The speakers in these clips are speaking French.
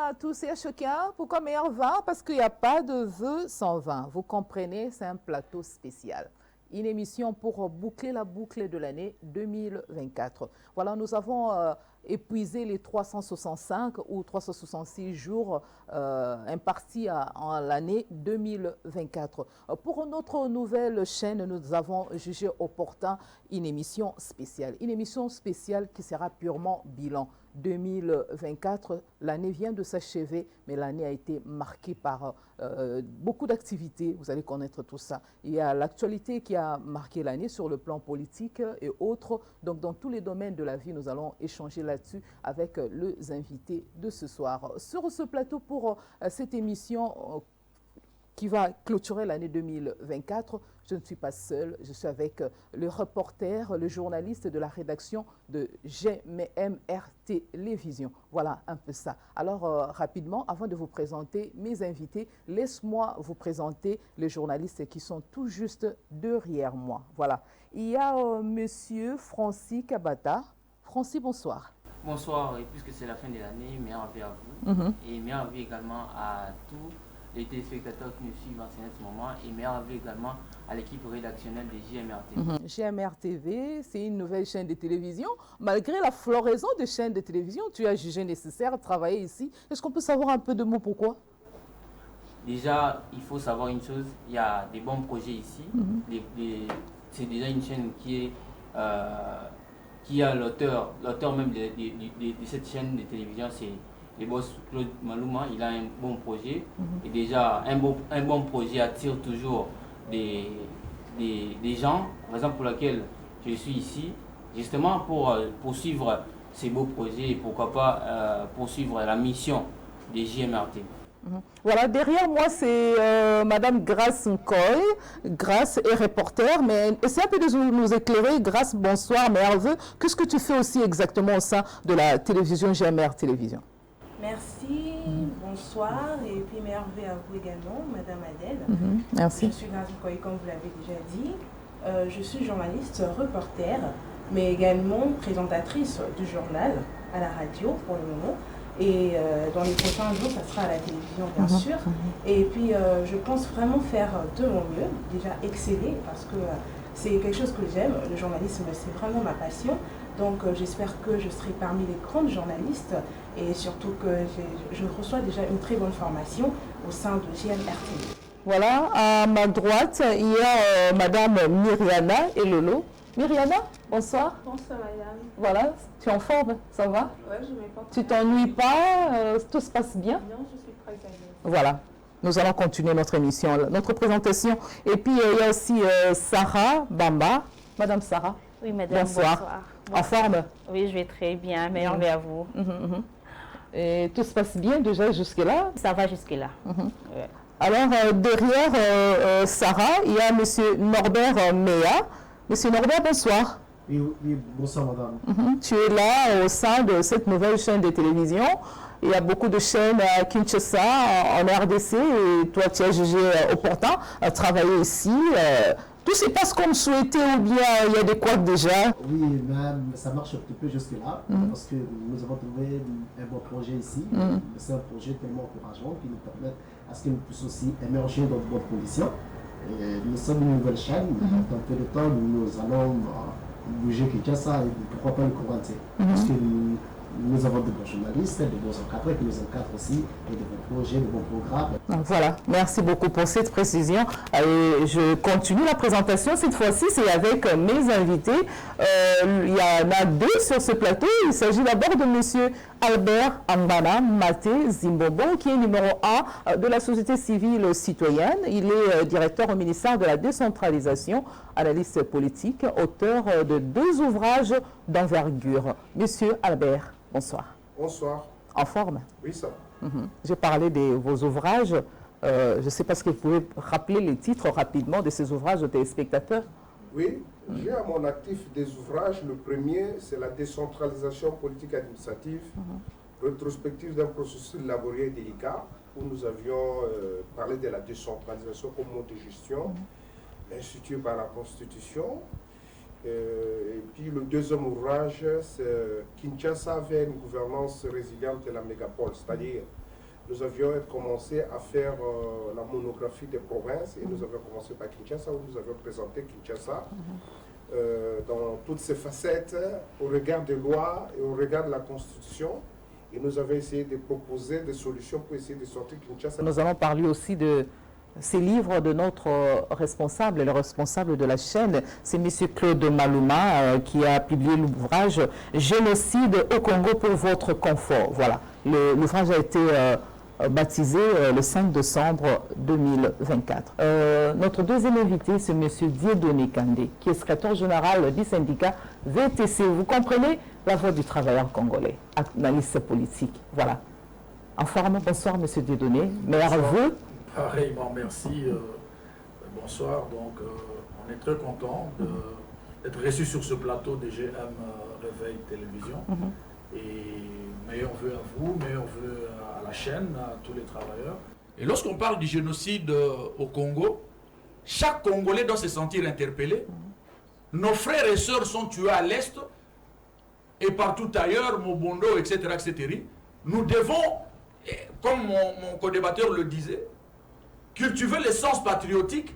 à tous et à chacun. Pourquoi meilleur vin? Parce qu'il n'y a pas de vœux sans vin. Vous comprenez, c'est un plateau spécial. Une émission pour boucler la boucle de l'année 2024. Voilà, nous avons épuisé les 365 ou 366 jours impartis en l'année 2024. Pour notre nouvelle chaîne, nous avons jugé opportun une émission spéciale. Une émission spéciale qui sera purement bilan. 2024, l'année vient de s'achever, mais l'année a été marquée par beaucoup d'activités. Vous allez connaître tout ça. Il y a l'actualité qui a marqué l'année sur le plan politique et autres. Donc, dans tous les domaines de la vie, nous allons échanger là-dessus avec les invités de ce soir. Sur ce plateau pour cette émission qui va clôturer l'année 2024. Je ne suis pas seule, je suis avec le reporter, le journaliste de la rédaction de GMR Télévision. Voilà un peu ça. Alors, rapidement, avant de vous présenter mes invités, laisse-moi vous présenter les journalistes qui sont tout juste derrière moi. Voilà. Il y a monsieur Francis Kabata. Francis, bonsoir. Bonsoir, et puisque c'est la fin de l'année, meilleur vœu à vous. Et meilleur vœu également à tous les téléspectateurs qui nous suivent en ce moment, et meilleur vœu également à l'équipe rédactionnelle de GMR TV. GMR TV, c'est une nouvelle chaîne de télévision. Malgré la floraison de chaînes de télévision, tu as jugé nécessaire de travailler ici. Est-ce qu'on peut savoir un peu de mots pourquoi? Déjà, il faut savoir une chose, il y a des bons projets ici. C'est déjà une chaîne qui a l'auteur même de cette chaîne de télévision, c'est le boss Claude Malouma. Il a un bon projet. Et déjà, un bon projet attire toujours des gens, raison pour laquelle je suis ici, justement pour poursuivre ces beaux projets et pourquoi pas poursuivre la mission des JMRT. Voilà, derrière moi, c'est Madame Grace Nkoy. Grace est reporter, mais essaie un peu de nous éclairer. Grace, bonsoir, meilleurs vœux. Qu'est-ce que tu fais aussi exactement au sein de la télévision GMR Télévision? Merci, bonsoir, et puis meilleurs vœux à vous également, Madame Adèle. Merci. Je suis Grace Nkoy, comme vous l'avez déjà dit. Je suis journaliste, reporter, mais également présentatrice du journal à la radio pour le moment. Et dans les prochains jours, ça sera à la télévision, bien sûr. Et puis, je pense vraiment faire de mon mieux, déjà exceller, parce que c'est quelque chose que j'aime. Le journalisme, c'est vraiment ma passion. Donc, j'espère que je serai parmi les grandes journalistes et surtout que je reçois déjà une très bonne formation au sein de GMRT. Voilà, à ma droite, il y a Madame Myriana et Lolo. Myriana, bonsoir. Bonsoir madame. Voilà, tu es en forme, ça va? Ouais, je m'ai pas. Tu t'ennuies pas, tout se passe bien? Non, je suis très à l'aise. Voilà, nous allons continuer notre émission, notre présentation. Et puis, il y a aussi Sarah Bamba. Madame Sarah. Oui, madame, bonsoir. En forme? Oui, je vais très bien. Meilleur vœu à vous. Et tout se passe bien déjà jusque-là? Ça va jusque-là. Ouais. Alors, derrière Sarah, il y a monsieur Norbert Mea. Monsieur Norbert, bonsoir. Oui, bonsoir madame. Tu es là au sein de cette nouvelle chaîne de télévision. Il y a beaucoup de chaînes à Kinshasa, en RDC, et toi tu as jugé opportun à travailler ici. Tout se passe comme souhaité ou bien il y a des couacs déjà? Oui, même ça marche un petit peu jusque-là, parce que nous avons trouvé un bon projet ici. C'est un projet tellement encourageant qui nous permet à ce que nous puissions aussi émerger dans de bonnes conditions. Et nous sommes une nouvelle chaîne. Dans peu de temps, nous allons bouger Kinshasa et pourquoi pas le Corentin. Parce que nous avons de bons journalistes, de bons encadrés qui nous encadrent aussi, et de bons projets, de bons programmes. Voilà, merci beaucoup pour cette précision. Et je continue la présentation. Cette fois-ci, c'est avec mes invités. Il y en a deux sur ce plateau. Il s'agit d'abord de M. Albert Ambana Maté Zimbobo, qui est numéro 1 de la société civile citoyenne. Il est directeur au ministère de la décentralisation, analyste politique, auteur de 2 ouvrages d'envergure. Monsieur Albert, bonsoir. Bonsoir. En forme? Oui, ça va. J'ai parlé de vos ouvrages. Je ne sais pas ce que vous pouvez rappeler les titres rapidement de ces ouvrages aux téléspectateurs. Oui, j'ai à mon actif des ouvrages. Le premier, c'est la décentralisation politique administrative, rétrospective d'un processus laborieux et délicat, où nous avions parlé de la décentralisation comme mode de gestion, institué par la Constitution. Et puis le deuxième ouvrage, c'est Kinshasa vers une gouvernance résiliente de la mégapole, c'est-à-dire nous avions commencé à faire la monographie des provinces et nous avions commencé par Kinshasa où nous avions présenté Kinshasa dans toutes ses facettes au regard des lois et au regard de la Constitution. Et nous avons essayé de proposer des solutions pour essayer de sortir Kinshasa. Nous allons parler aussi de ces livres de notre responsable, le responsable de la chaîne, c'est M. Claude Maluma qui a publié l'ouvrage « Génocide au Congo pour votre confort ». Voilà, l'ouvrage a été baptisé le 5 décembre 2024. Notre deuxième invité, c'est M. Dieudonné Kandé, qui est secrétaire général du syndicat VTC. Vous comprenez la voix du travailleur congolais, analyste politique. Voilà. En forme, bonsoir M. Dieudonné. Meilleurs vœux. Pareillement, merci. Bonsoir. Donc, on est très content d'être reçu sur ce plateau de GM Réveil Télévision. Et meilleurs vœux à vous, meilleurs vœux à la chaîne, à tous les travailleurs. Et lorsqu'on parle du génocide au Congo, chaque Congolais doit se sentir interpellé. Nos frères et sœurs sont tués à l'Est et partout ailleurs, Mobondo, etc., etc. Nous devons, comme mon co-débatteur le disait, cultiver le sens patriotique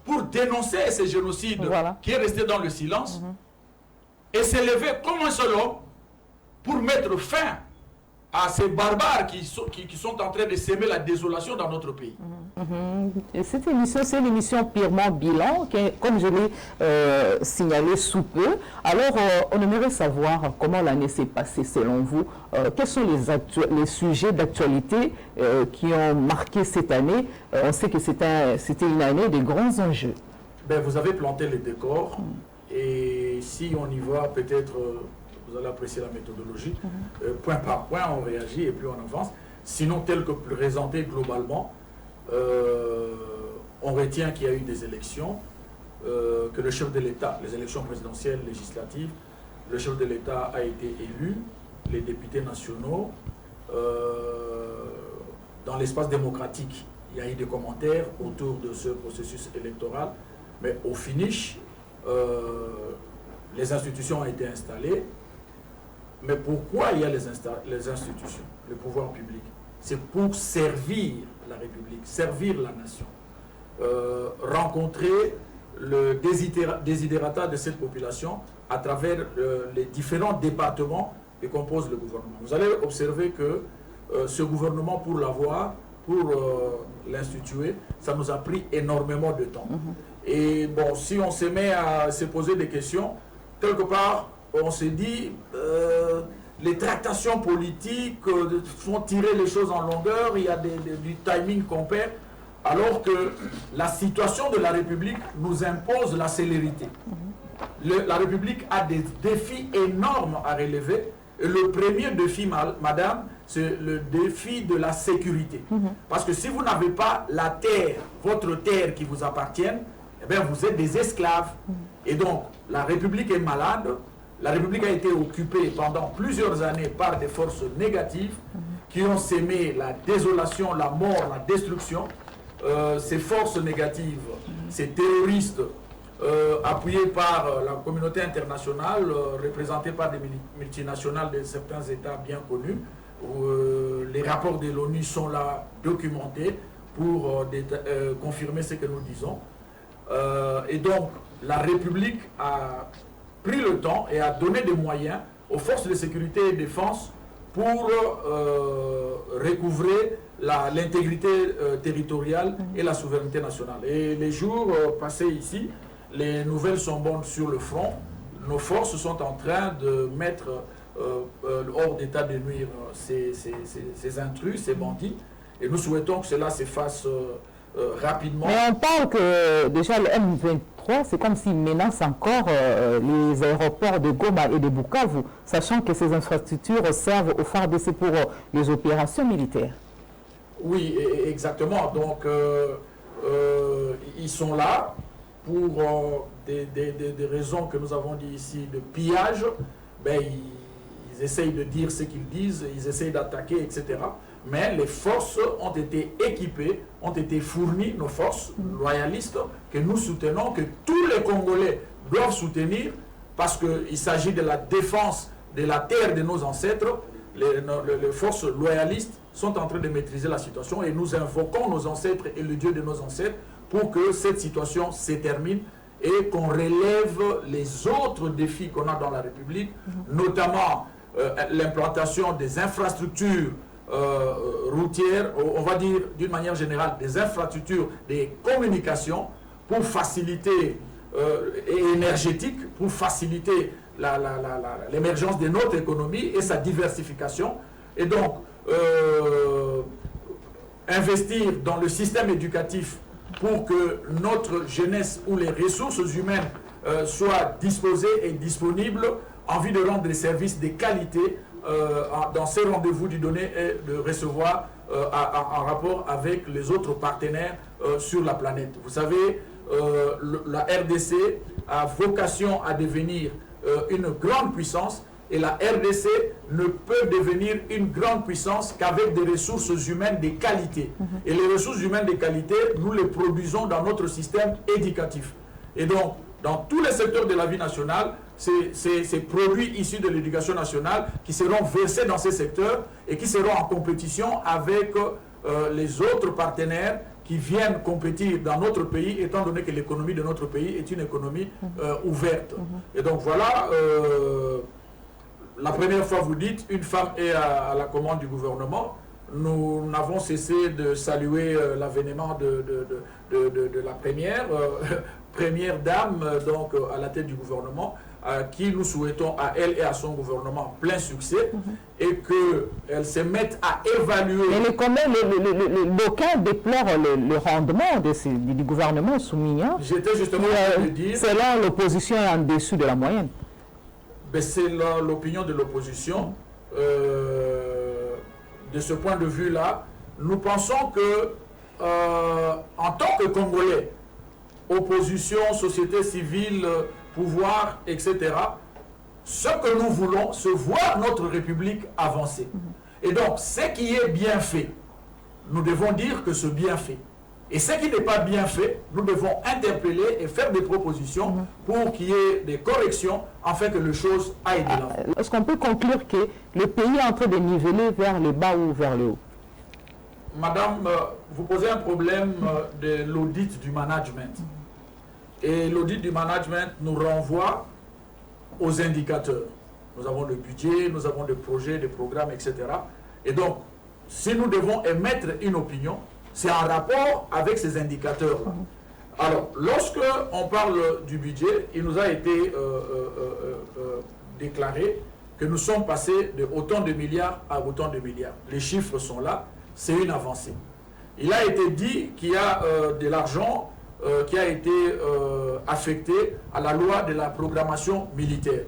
pour dénoncer ce génocide qui est resté dans le silence et s'élever comme un seul homme pour mettre fin à ces barbares qui sont en train de s'aimer la désolation dans notre pays. Cette émission, c'est une émission purement bilan, comme je l'ai signalé sous peu. Alors, on aimerait savoir comment l'année s'est passée selon vous. Quels sont les sujets d'actualité qui ont marqué cette année? On sait que c'était une année de grands enjeux. Ben, vous avez planté les décors et si on y va, peut-être... vous allez apprécier la méthodologie. Point par point, on réagit et puis on avance. Sinon, tel que présenté globalement, on retient qu'il y a eu des élections, que le chef de l'État, les élections présidentielles, législatives, le chef de l'État a été élu, les députés nationaux. Dans l'espace démocratique, il y a eu des commentaires autour de ce processus électoral, mais au finish, les institutions ont été installées. Mais pourquoi il y a les institutions, le pouvoir public? C'est pour servir la République, servir la nation. Rencontrer le desiderata de cette population à travers les différents départements qui composent le gouvernement. Vous allez observer que ce gouvernement, pour l'avoir, pour l'instituer, ça nous a pris énormément de temps. Et bon, si on se met à se poser des questions, quelque part, on se dit, les tractations politiques font tirer les choses en longueur, il y a du timing qu'on perd, alors que la situation de la République nous impose la célérité. La République a des défis énormes à relever. Et le premier défi, madame, c'est le défi de la sécurité. Parce que si vous n'avez pas la terre, votre terre qui vous appartienne, eh bien vous êtes des esclaves. Et donc, la République est malade. La République a été occupée pendant plusieurs années par des forces négatives qui ont sémé la désolation, la mort, la destruction. Ces forces négatives, ces terroristes appuyés par la communauté internationale, représentés par des multinationales de certains États bien connus, où les rapports de l'ONU sont là documentés pour confirmer ce que nous disons. Et donc, la République a pris le temps et a donné des moyens aux forces de sécurité et de défense pour recouvrer l'intégrité territoriale et la souveraineté nationale. Et les jours passés ici, les nouvelles sont bonnes sur le front. Nos forces sont en train de mettre hors d'état de nuire ces intrus, ces bandits. Et nous souhaitons que cela se fasse rapidement. Mais on parle que déjà le M23, c'est comme s'il menace encore les aéroports de Goma et de Bukavu, sachant que ces infrastructures servent au FARDC pour les opérations militaires. Oui, exactement. Donc, ils sont là pour des raisons que nous avons dit ici de pillage. Ben, ils essayent de dire ce qu'ils disent, ils essayent d'attaquer, etc. Mais les forces ont été équipées, ont été fournies, nos forces loyalistes, que nous soutenons, que tous les Congolais doivent soutenir, parce qu'il s'agit de la défense de la terre de nos ancêtres, les forces loyalistes sont en train de maîtriser la situation et nous invoquons nos ancêtres et le Dieu de nos ancêtres pour que cette situation se termine et qu'on relève les autres défis qu'on a dans la République, notamment l'implantation des infrastructures routières, on va dire d'une manière générale des infrastructures, des communications pour faciliter et énergétiques, pour faciliter l'émergence de notre économie et sa diversification. Et donc, investir dans le système éducatif pour que notre jeunesse ou les ressources humaines soient disposées et disponibles en vue de rendre des services de qualité dans ces rendez-vous du donner et de recevoir en rapport avec les autres partenaires sur la planète. Vous savez, la RDC a vocation à devenir une grande puissance et la RDC ne peut devenir une grande puissance qu'avec des ressources humaines de qualité. Et les ressources humaines de qualité, nous les produisons dans notre système éducatif. Et donc, dans tous les secteurs de la vie nationale, ces produits issus de l'éducation nationale qui seront versés dans ces secteurs et qui seront en compétition avec les autres partenaires qui viennent compétir dans notre pays, étant donné que l'économie de notre pays est une économie ouverte. Et donc voilà, la première fois vous dites, une femme est à la commande du gouvernement. Nous n'avons cessé de saluer l'avènement de la première dame donc, à la tête du gouvernement, à qui nous souhaitons à elle et à son gouvernement plein succès et qu'elle se mette à évaluer. Mais d'aucuns déplorent le rendement du gouvernement soumis. Hein? J'étais justement en train de dire... Selon l'opposition est en dessous de la moyenne. C'est l'opinion de l'opposition. De ce point de vue-là, nous pensons que en tant que Congolais, opposition, société civile, pouvoir, etc., ce que nous voulons, c'est voir notre République avancer. Et donc, ce qui est bien fait, nous devons dire que c'est bien fait. Et ce qui n'est pas bien fait, nous devons interpeller et faire des propositions pour qu'il y ait des corrections afin que les choses aillent de l'avant. Est-ce qu'on peut conclure que le pays est en train de niveler vers le bas ou vers le haut? Madame, vous posez un problème de l'audit du management. Et l'audit du management nous renvoie aux indicateurs. Nous avons le budget, nous avons des projets, des programmes, etc. Et donc, si nous devons émettre une opinion, c'est en rapport avec ces indicateurs-là. Alors, lorsque on parle du budget, il nous a été déclaré que nous sommes passés de autant de milliards à autant de milliards. Les chiffres sont là, c'est une avancée. Il a été dit qu'il y a de l'argent qui a été affecté à la loi de la programmation militaire.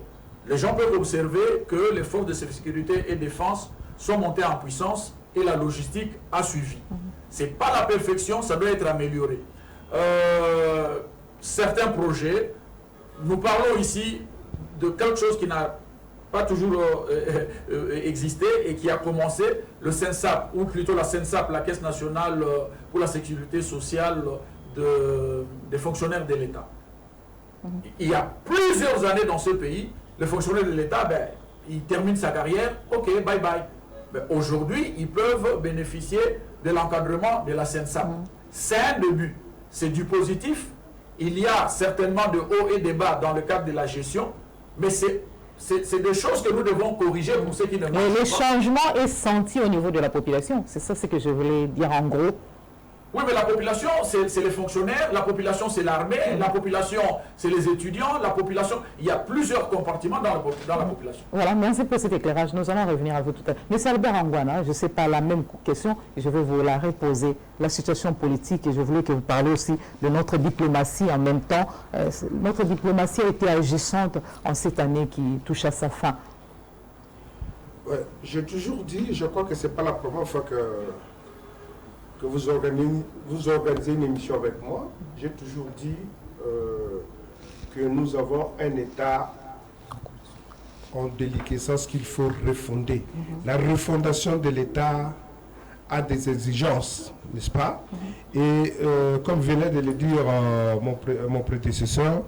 Les gens peuvent observer que les forces de sécurité et défense sont montées en puissance et la logistique a suivi. Ce n'est pas la perfection, ça doit être amélioré. Certains projets, nous parlons ici de quelque chose qui n'a pas toujours existé et qui a commencé, le CENSAP, ou plutôt la CENSAP, la Caisse nationale pour la sécurité sociale des fonctionnaires de l'État. Il y a plusieurs années dans ce pays, le fonctionnaire de l'État, il termine sa carrière, ok, bye bye. Aujourd'hui, ils peuvent bénéficier de l'encadrement de la CENSAP. C'est un début, c'est du positif. Il y a certainement de hauts et de bas dans le cadre de la gestion, mais c'est des choses que nous devons corriger pour ceux qui ne marchent pas. Le changement est senti au niveau de la population. C'est ça ce que je voulais dire en gros. Oui, mais la population, c'est les fonctionnaires, la population, c'est l'armée, la population, c'est les étudiants, la population... Il y a plusieurs compartiments dans la population. Voilà, merci pour cet éclairage. Nous allons revenir à vous tout à l'heure. Monsieur Albert Angwana, je ne sais pas la même question, je vais vous la reposer. La situation politique, et je voulais que vous parliez aussi de notre diplomatie en même temps. Notre diplomatie a été agissante en cette année qui touche à sa fin. Ouais, j'ai toujours dit, je crois que ce n'est pas la première fois que vous organisez une émission avec moi. J'ai toujours dit que nous avons un État en déliquescence qu'il faut refonder. La refondation de l'État a des exigences, n'est-ce pas? Et comme venait de le dire mon prédécesseur,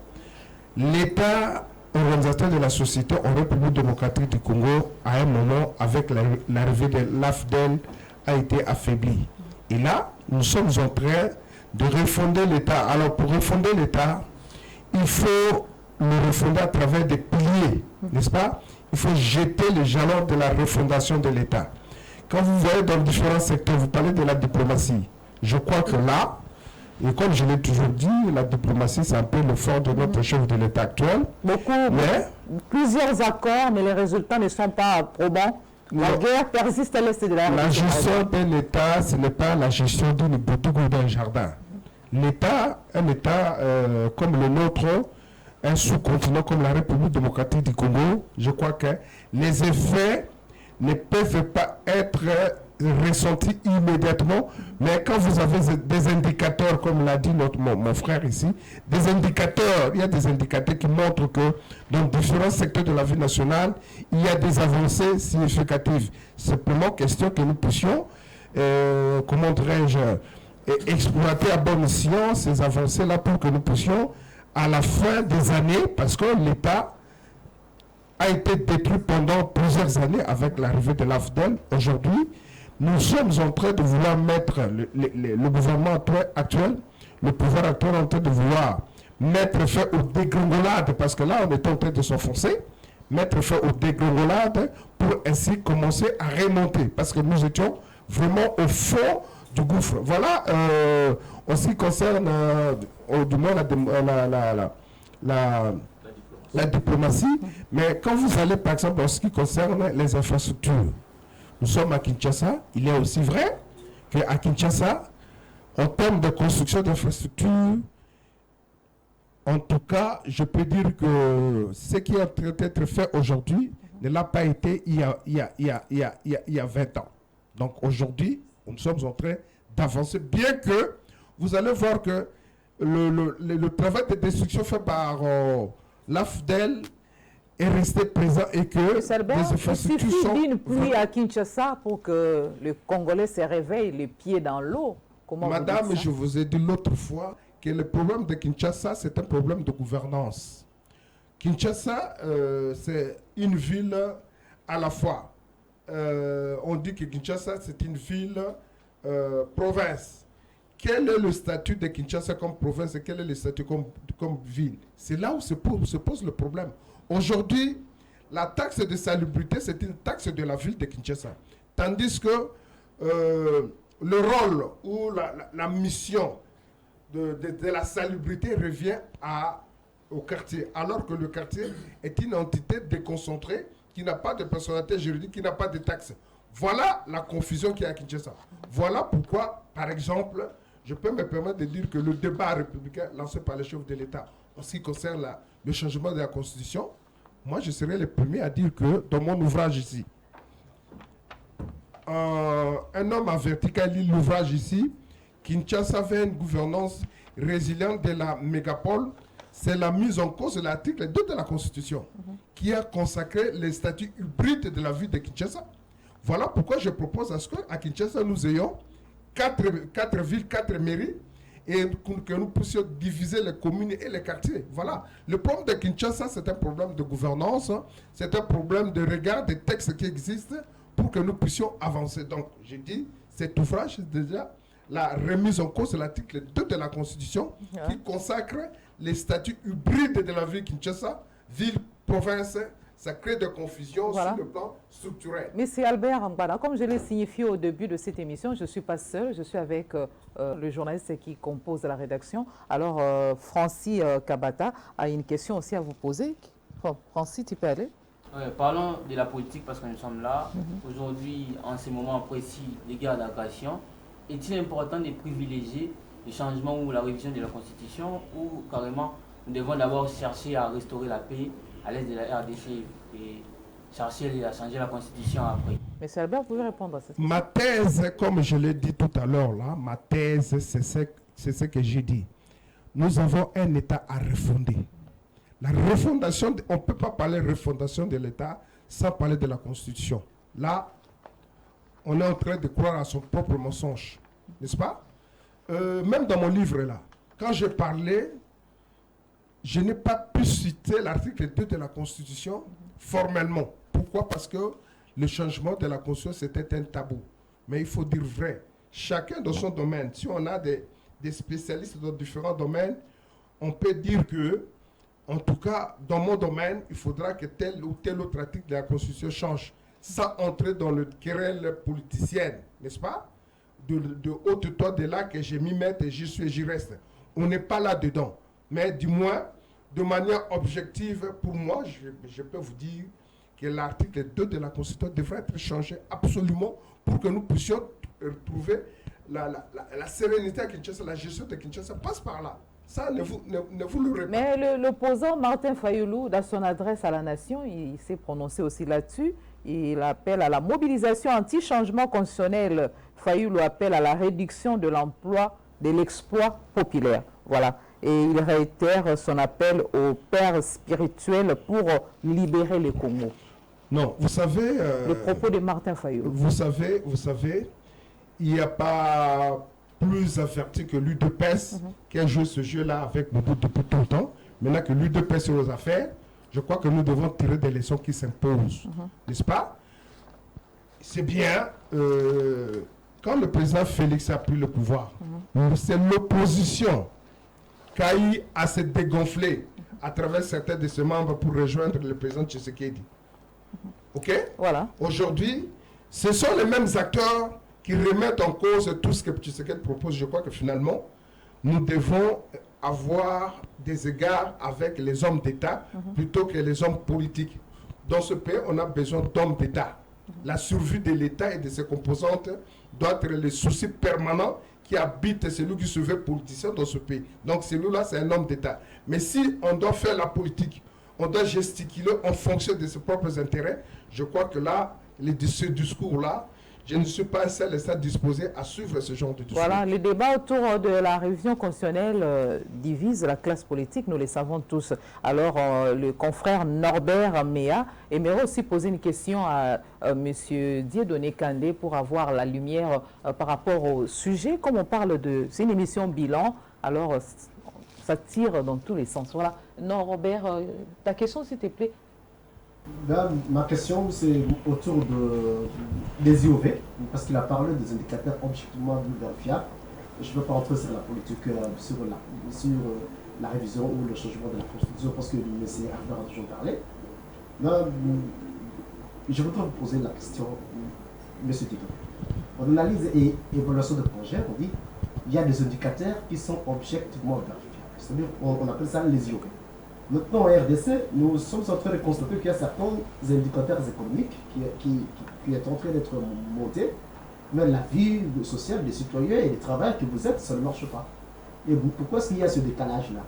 l'État organisateurs de la société en République démocratique du Congo, à un moment, avec l'arrivée de l'AFDEL, a été affaibli. Et là, nous sommes en train de refonder l'État. Alors, pour refonder l'État, il faut le refonder à travers des piliers, n'est-ce pas? Il faut jeter les jalons de la refondation de l'État. Quand vous voyez dans différents secteurs, vous parlez de la diplomatie. Je crois que là, et comme je l'ai toujours dit, la diplomatie, c'est un peu le fort de notre chef de l'État actuel. Plusieurs accords, mais les résultats ne sont pas probants. La guerre persiste à l'est de la La gestion d'un État, ce n'est pas la gestion d'une boutique ou d'un jardin. L'État, un État comme le nôtre, un sous-continent comme la République démocratique du Congo, je crois que les effets ne peuvent pas être ressentis immédiatement, mais quand vous avez des indicateurs, comme l'a dit mon frère ici, des indicateurs, il y a des indicateurs qui montrent que dans différents secteurs de la vie nationale, il y a des avancées significatives. C'est simplement question que nous puissions, comment dirais-je, exploiter à bon escient ces avancées-là pour que nous puissions, à la fin des années, parce que l'État a été détruit pendant plusieurs années avec l'arrivée de l'AFDEL, aujourd'hui, nous sommes en train de vouloir mettre le gouvernement actuel, le pouvoir actuel en train de vouloir mettre fin aux dégringolades, parce que là, on est en train de s'enfoncer, mettre fin aux dégringolades pour ainsi commencer à remonter, parce que nous étions vraiment au fond du gouffre. Voilà, en ce qui concerne, du moins, la diplomatie, mais quand vous allez, par exemple, en ce qui concerne les infrastructures, nous sommes à Kinshasa, il est aussi vrai qu'à Kinshasa, en termes de construction d'infrastructures, en tout cas, je peux dire que ce qui est en train d'être fait aujourd'hui ne l'a pas été il y a 20 ans. Donc aujourd'hui, nous sommes en train d'avancer, bien que vous allez voir que le travail de destruction fait par l'AFDEL est resté présent et que les infrastructures sont... Il suffit d'une pluie à Kinshasa pour que le Congolais se réveille les pieds dans l'eau. Madame, je vous ai dit l'autre fois que le problème de Kinshasa, c'est un problème de gouvernance. Kinshasa, c'est une ville à la fois. On dit que Kinshasa, c'est une ville province. Quel est le statut de Kinshasa comme province et quel est le statut comme ville? C'est là où se pose le problème. Aujourd'hui, la taxe de salubrité, c'est une taxe de la ville de Kinshasa. Tandis que le rôle ou la mission de la salubrité revient au quartier, alors que le quartier est une entité déconcentrée qui n'a pas de personnalité juridique, qui n'a pas de taxes. Voilà la confusion qu'il y a à Kinshasa. Voilà pourquoi, par exemple, je peux me permettre de dire que le débat républicain lancé par le chef de l'État en ce qui concerne le changement de la Constitution, moi je serai le premier à dire que dans mon ouvrage ici, un homme a vertical l'ouvrage ici, Kinshasa avait une gouvernance résiliente de la mégapole, c'est la mise en cause de l'article 2 de la Constitution qui a consacré les statuts hybrides de la ville de Kinshasa. Voilà pourquoi je propose à ce qu'à Kinshasa nous ayons 4 villes, 4 mairies, et que nous puissions diviser les communes et les quartiers. Voilà. Le problème de Kinshasa, c'est un problème de gouvernance, c'est un problème de regard des textes qui existent pour que nous puissions avancer. Donc, j'ai dit, cet ouvrage, c'est déjà la remise en cause de l'article 2 de la Constitution qui consacre les statuts hybrides de la ville Kinshasa, ville, province. Ça crée de confusion sur le plan structurel. Monsieur Albert Mbana, comme je l'ai signifié au début de cette émission, je ne suis pas seul, je suis avec le journaliste qui compose la rédaction. Alors, Francis Kabata a une question aussi à vous poser. Francis, tu peux aller? Parlons de la politique parce que nous sommes là. Aujourd'hui, en ce moment précis, des guerres d'agression, est-il important de privilégier le changement ou la révision de la Constitution ou carrément nous devons d'abord chercher à restaurer la paix à l'est de la RDC et chercher à changer la Constitution après? Monsieur Albert, vous pouvez répondre à cette question. Ma thèse, comme je l'ai dit tout à l'heure, là, ma thèse, c'est ce que j'ai dit. Nous avons un État à refonder. La refondation, on ne peut pas parler de refondation de l'État sans parler de la Constitution. Là, on est en train de croire à son propre mensonge, n'est-ce pas? Même dans mon livre, là, quand j'ai parlé je n'ai pas pu citer l'article 2 de la Constitution formellement. Pourquoi? Parce que le changement de la Constitution, c'était un tabou. Mais il faut dire vrai. Chacun dans son domaine. Si on a des spécialistes dans différents domaines, on peut dire que, en tout cas, dans mon domaine, il faudra que tel ou tel autre article de la Constitution change, sans entrer dans le querelle politicienne, n'est-ce pas? De haute toi de là que je m'y mette et j'y suis et j'y reste. On n'est pas là-dedans. Mais du moins, de manière objective, pour moi, je peux vous dire que l'article 2 de la Constitution devrait être changé absolument pour que nous puissions retrouver la sérénité à Kinshasa, la gestion de Kinshasa passe par là. Ça, ne vous le répétez pas. Mais l'opposant Martin Fayoulou, dans son adresse à la nation, il s'est prononcé aussi là-dessus. Il appelle à la mobilisation anti-changement constitutionnel. Fayoulou appelle à la réduction de l'emploi, de l'exploit populaire. Voilà. Et il réitère son appel au père spirituel pour libérer les Congo. Non, vous savez... le propos de Martin Fayoulou. Vous savez, il n'y a pas plus averti que l'UDPS qui a joué ce jeu-là avec Mobutu depuis tout le temps. Maintenant que l'UDPS est aux affaires, je crois que nous devons tirer des leçons qui s'imposent. N'est-ce pas? C'est bien, quand le président Félix a pris le pouvoir, c'est l'opposition qui a eu à se dégonfler à travers certains de ses membres pour rejoindre le président Tshisekedi. OK? Voilà. Aujourd'hui, ce sont les mêmes acteurs qui remettent en cause tout ce que Tshisekedi propose. Je crois que finalement, nous devons avoir des égards avec les hommes d'État plutôt que les hommes politiques. Dans ce pays, on a besoin d'hommes d'État. La survie de l'État et de ses composantes doit être le souci permanent qui habite celui qui se veut politicien dans ce pays. Donc celui-là, c'est un homme d'État. Mais si on doit faire la politique, on doit gesticuler en fonction de ses propres intérêts, je crois que là, ce discours-là, je ne suis pas seul et ça disposé à suivre ce genre de discours. Voilà, le débat autour de la révision constitutionnelle divise la classe politique, nous le savons tous. Alors, le confrère Norbert Méa aimerait aussi poser une question à M. Dieudonné Kandé pour avoir la lumière par rapport au sujet. Comme on parle de... C'est une émission bilan, alors ça tire dans tous les sens. Voilà. Norbert, ta question, s'il te plaît. Là, ma question, c'est autour des IOV, parce qu'il a parlé des indicateurs objectivement vérifiables. Je ne veux pas entrer sur la politique, sur la révision ou le changement de la Constitution, parce que M. Arnaud a toujours parlé. Là, je voudrais vous poser la question, M. Tito. On analyse et évaluation de projet, on dit il y a des indicateurs qui sont objectivement vérifiables. C'est-à-dire, on appelle ça les IOV. Maintenant, en RDC, nous sommes en train de constater qu'il y a certains indicateurs économiques qui est en train d'être montés, mais la vie sociale des citoyens et des travailleurs que vous êtes, ça ne marche pas. Et pourquoi est-ce qu'il y a ce décalage-là?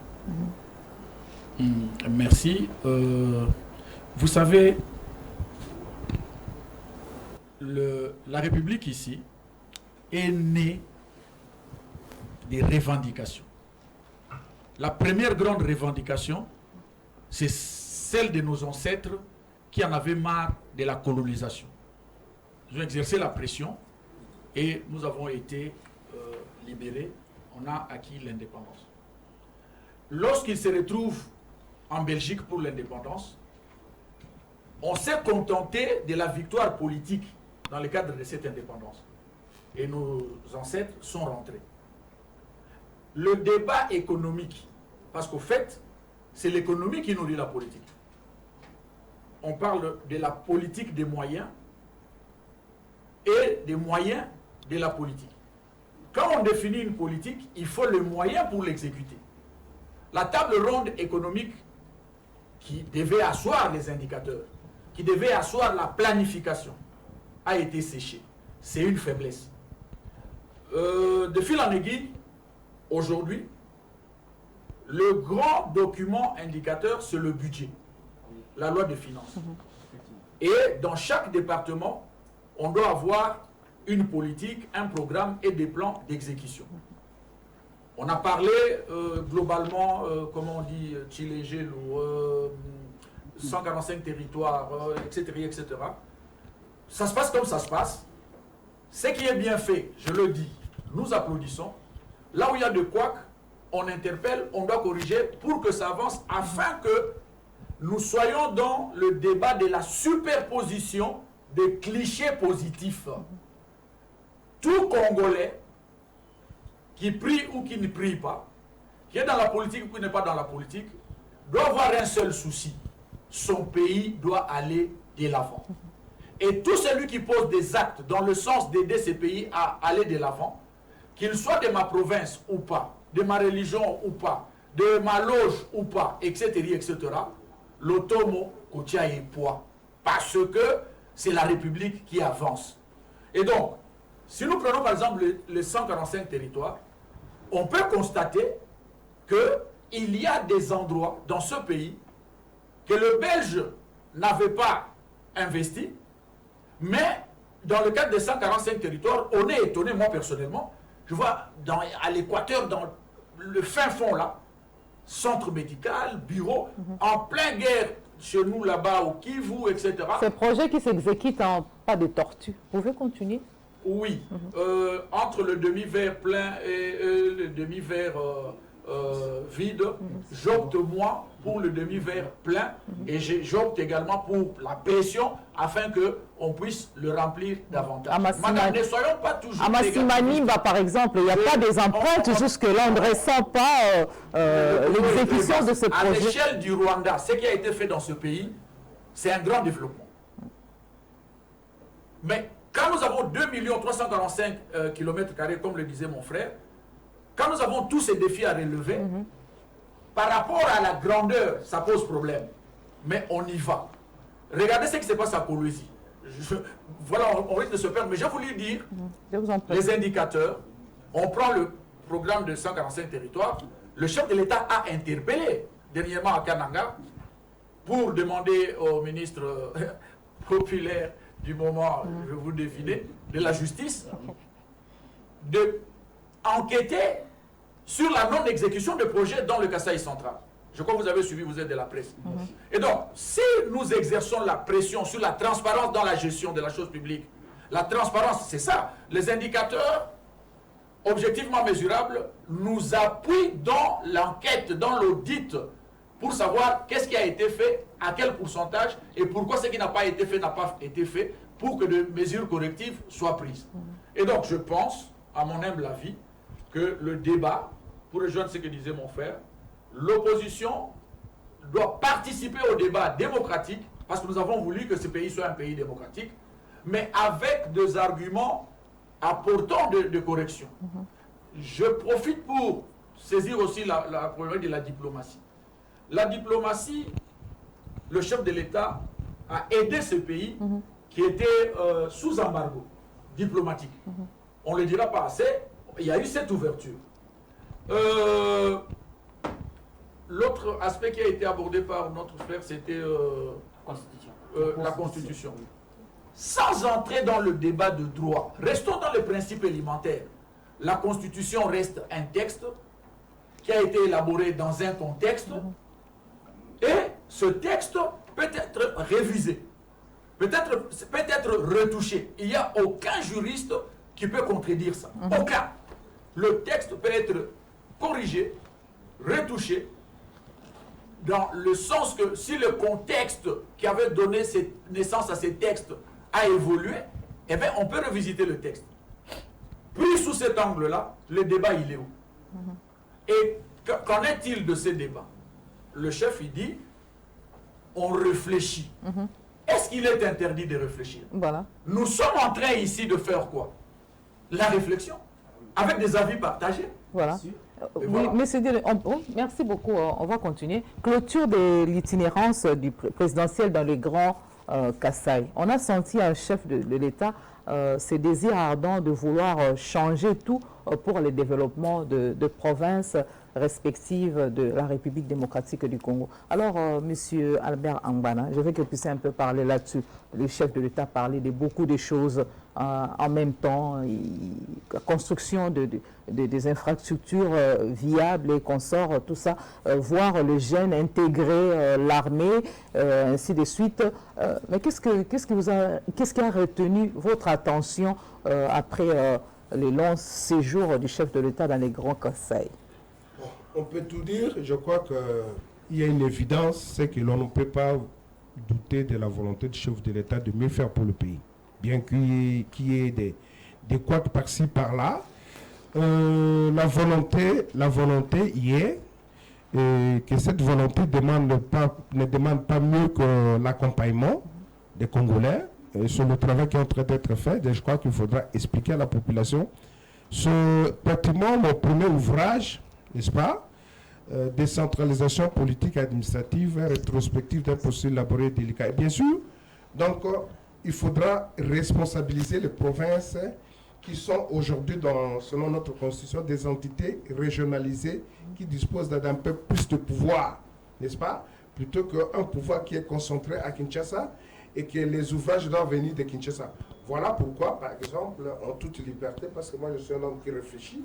Merci. Vous savez, la République ici est née des revendications. La première grande revendication, c'est celle de nos ancêtres qui en avaient marre de la colonisation. Ils ont exercé la pression et nous avons été libérés. On a acquis l'indépendance. Lorsqu'ils se retrouvent en Belgique pour l'indépendance, on s'est contenté de la victoire politique dans le cadre de cette indépendance. Et nos ancêtres sont rentrés. Le débat économique, parce qu'au fait, c'est l'économie qui nourrit la politique. On parle de la politique des moyens et des moyens de la politique. Quand on définit une politique, il faut les moyens pour l'exécuter. La table ronde économique qui devait asseoir les indicateurs, qui devait asseoir la planification, a été séchée. C'est une faiblesse. De fil en aiguille, aujourd'hui, le grand document indicateur, c'est le budget, la loi de finances. Et dans chaque département, on doit avoir une politique, un programme et des plans d'exécution. On a parlé globalement, comment on dit, Tchilégel ou 145 territoires, etc., etc. Ça se passe comme ça se passe. Ce qui est bien fait, je le dis, nous applaudissons. Là où il y a de couac, on interpelle, on doit corriger pour que ça avance, afin que nous soyons dans le débat de la superposition des clichés positifs. Tout Congolais qui prie ou qui ne prie pas, qui est dans la politique ou qui n'est pas dans la politique, doit avoir un seul souci. Son pays doit aller de l'avant. Et tout celui qui pose des actes dans le sens d'aider ces pays à aller de l'avant, qu'il soit de ma province ou pas, de ma religion ou pas, de ma loge ou pas, etc., etc., l'automo kotia et poids. Parce que c'est la République qui avance. Et donc, si nous prenons par exemple les 145 territoires, on peut constater qu'il y a des endroits dans ce pays que le Belge n'avait pas investi, mais dans le cadre des 145 territoires, on est étonné, moi personnellement, je vois à l'Équateur, dans le fin fond là, centre médical, bureau, en pleine guerre, chez nous là-bas, au Kivu, etc. Ces projets qui s'exécutent en pas de tortue. Vous pouvez continuer? Oui, entre le demi-verre plein et le demi-verre vide, j'opte moi pour le demi-verre plein et j'opte également pour la pression afin qu'on puisse le remplir davantage. Madame, ne soyons pas toujours... À Massimanimba, par exemple, il n'y a pas des empreintes jusque-là, on ne ressent pas l'exécution de ce projet. À l'échelle du Rwanda, ce qui a été fait dans ce pays, c'est un grand développement. Mais quand nous avons 2 345 km², comme le disait mon frère, quand nous avons tous ces défis à relever, par rapport à la grandeur, ça pose problème. Mais on y va. Regardez ce qui se passe à Kolwezi. Voilà, on risque de se perdre. Mais j'ai voulu dire, les indicateurs, on prend le programme de 145 territoires, le chef de l'État a interpellé dernièrement à Kananga pour demander au ministre populaire du moment, je vous devinez, de la justice, de enquêter sur la non-exécution de projets dans le Kasaï central. Je crois que vous avez suivi, vous êtes de la presse. Et donc, si nous exerçons la pression sur la transparence dans la gestion de la chose publique, la transparence, c'est ça. Les indicateurs objectivement mesurables nous appuient dans l'enquête, dans l'audit, pour savoir qu'est-ce qui a été fait, à quel pourcentage, et pourquoi ce qui n'a pas été fait n'a pas été fait, pour que des mesures correctives soient prises. Et donc, je pense, à mon humble avis, que le débat, pour rejoindre ce que disait mon frère, l'opposition doit participer au débat démocratique, parce que nous avons voulu que ce pays soit un pays démocratique, mais avec des arguments apportant de correction. Je profite pour saisir aussi la problématique de la diplomatie. La diplomatie, le chef de l'État a aidé ce pays qui était sous embargo diplomatique. On ne le dira pas assez, il y a eu cette ouverture. L'autre aspect qui a été abordé par notre frère, c'était la Constitution. Sans entrer dans le débat de droit, restons dans le principe élémentaire. La Constitution reste un texte qui a été élaboré dans un contexte et ce texte peut être révisé, peut être retouché. Il n'y a aucun juriste qui peut contredire ça. Aucun. Le texte peut être corrigé, retouché, dans le sens que si le contexte qui avait donné naissance à ces textes a évolué, eh bien, on peut revisiter le texte. Puis, sous cet angle-là, le débat, il est où? Et qu'en est-il de ces débats? Le chef, il dit, on réfléchit. Est-ce qu'il est interdit de réfléchir? Voilà. Nous sommes en train ici de faire quoi? La réflexion, avec des avis partagés. Voilà. Oui, monsieur Dile, merci beaucoup. On va continuer. Clôture de l'itinérance du présidentiel dans le Grand Kasaï. On a senti un chef de l'État ce désir ardent de vouloir changer tout pour le développement de provinces respectives de la République démocratique du Congo. Alors, monsieur Albert Angbana, je veux que vous puissiez un peu parler là-dessus. Le chef de l'État parlait de beaucoup de choses en même temps, la construction des infrastructures viables et consorts, tout ça, voir le jeune intégrer l'armée, ainsi de suite. Mais qu'est-ce qui a retenu votre attention après les longs séjours du chef de l'État dans les Grands Kasaï? On peut tout dire. Je crois que Il y a une évidence, c'est que l'on ne peut pas douter de la volonté du chef de l'État de mieux faire pour le pays. Bien qu'il y ait des couacs par-ci, par-là, la volonté y est, et que cette volonté ne demande pas mieux que l'accompagnement des Congolais sur le travail qui est en train d'être fait. Et je crois qu'il faudra expliquer à la population pratiquement mon premier ouvrage, n'est-ce pas, décentralisation politique et administrative, rétrospective d'un processus laborieux et délicat. Et bien sûr, donc, il faudra responsabiliser les provinces qui sont aujourd'hui, selon notre constitution, des entités régionalisées qui disposent d'un peu plus de pouvoir, n'est-ce pas, plutôt qu'un pouvoir qui est concentré à Kinshasa et que les ouvrages doivent venir de Kinshasa. Voilà pourquoi, par exemple, en toute liberté, parce que moi je suis un homme qui réfléchit,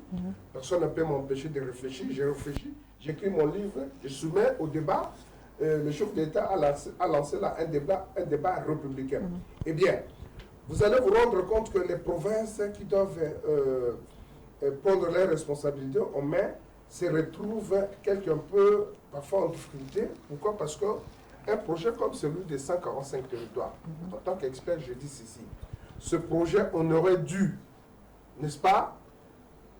personne ne peut m'empêcher de réfléchir, j'ai réfléchi, j'écris mon livre, je soumets au débat, le chef d'État a lancé là un débat républicain. Eh bien, vous allez vous rendre compte que les provinces qui doivent prendre leurs responsabilités en main se retrouvent quelque peu parfois en difficulté. Pourquoi? Parce qu'un projet comme celui des 145 territoires, en tant qu'expert, je dis ceci, ce projet, on aurait dû, n'est-ce pas,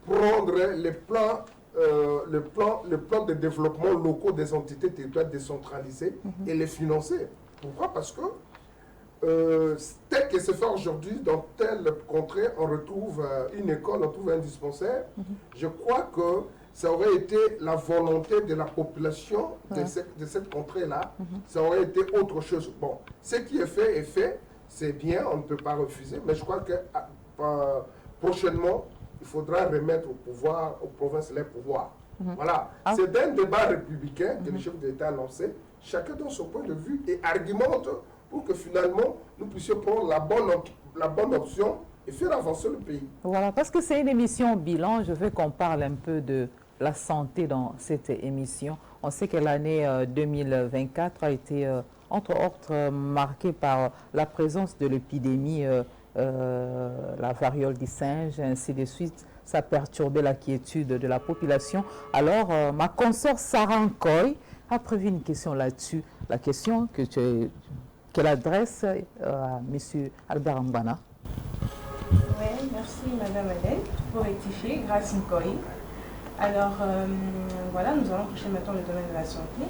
prendre les plans, le plan de développement locaux des entités territoriales décentralisées et les financer. Pourquoi? Parce que tel que se fait aujourd'hui, dans telle contrée, on retrouve une école, on trouve un dispensaire. Je crois que ça aurait été la volonté de la population de cette contrée-là. Ça aurait été autre chose. Bon, ce qui est fait, c'est bien, on ne peut pas refuser, mais je crois que prochainement, il faudra remettre au pouvoir, aux provinces les pouvoirs. Voilà. C'est un débat républicain que le chef d'État a lancé. Chacun donne son point de vue et argumente pour que finalement, nous puissions prendre la bonne option et faire avancer le pays. Voilà, parce que c'est une émission bilan, je veux qu'on parle un peu de la santé dans cette émission. On sait que l'année 2024 a été, entre autres, marquée par la présence de l'épidémie, la variole du singe, ainsi de suite. Ça a perturbé la quiétude de la population. Alors, ma consoeur Sarah Nkoy a prévu une question là-dessus, la question qu'elle adresse à M. Albert Mbana. Oui, merci Madame Adèle pour rectifier, grâce Nkoy. Alors, voilà, nous allons toucher maintenant le domaine de la santé.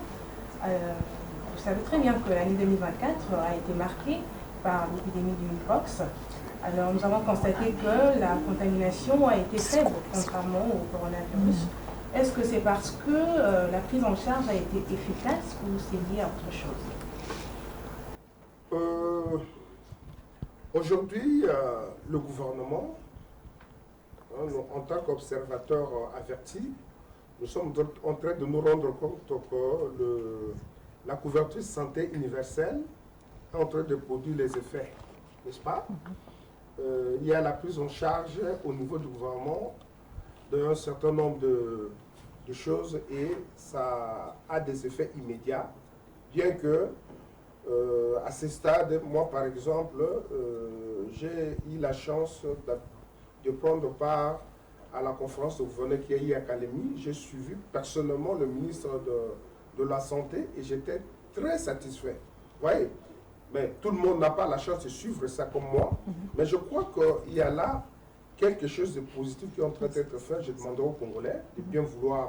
Vous savez très bien que l'année 2024 a été marquée par l'épidémie du Mpox. Alors, nous avons constaté que la contamination a été faible, contrairement au coronavirus. Est-ce que c'est parce que la prise en charge a été efficace ou c'est lié à autre chose? Aujourd'hui, le gouvernement, en tant qu'observateur averti, nous sommes en train de nous rendre compte que la couverture santé universelle est en train de produire les effets, n'est-ce pas? Il y a la prise en charge au niveau du gouvernement d'un certain nombre de choses et ça a des effets immédiats, bien que à ce stade, moi par exemple, j'ai eu la chance de prendre part à la conférence de gouverneurs qui a eu à Kalemi. J'ai suivi personnellement le ministre de la Santé et j'étais très satisfait. Vous voyez, mais tout le monde n'a pas la chance de suivre ça comme moi. Mais je crois qu'il y a là quelque chose de positif qui est en train d'être fait. Je demanderai aux Congolais de bien vouloir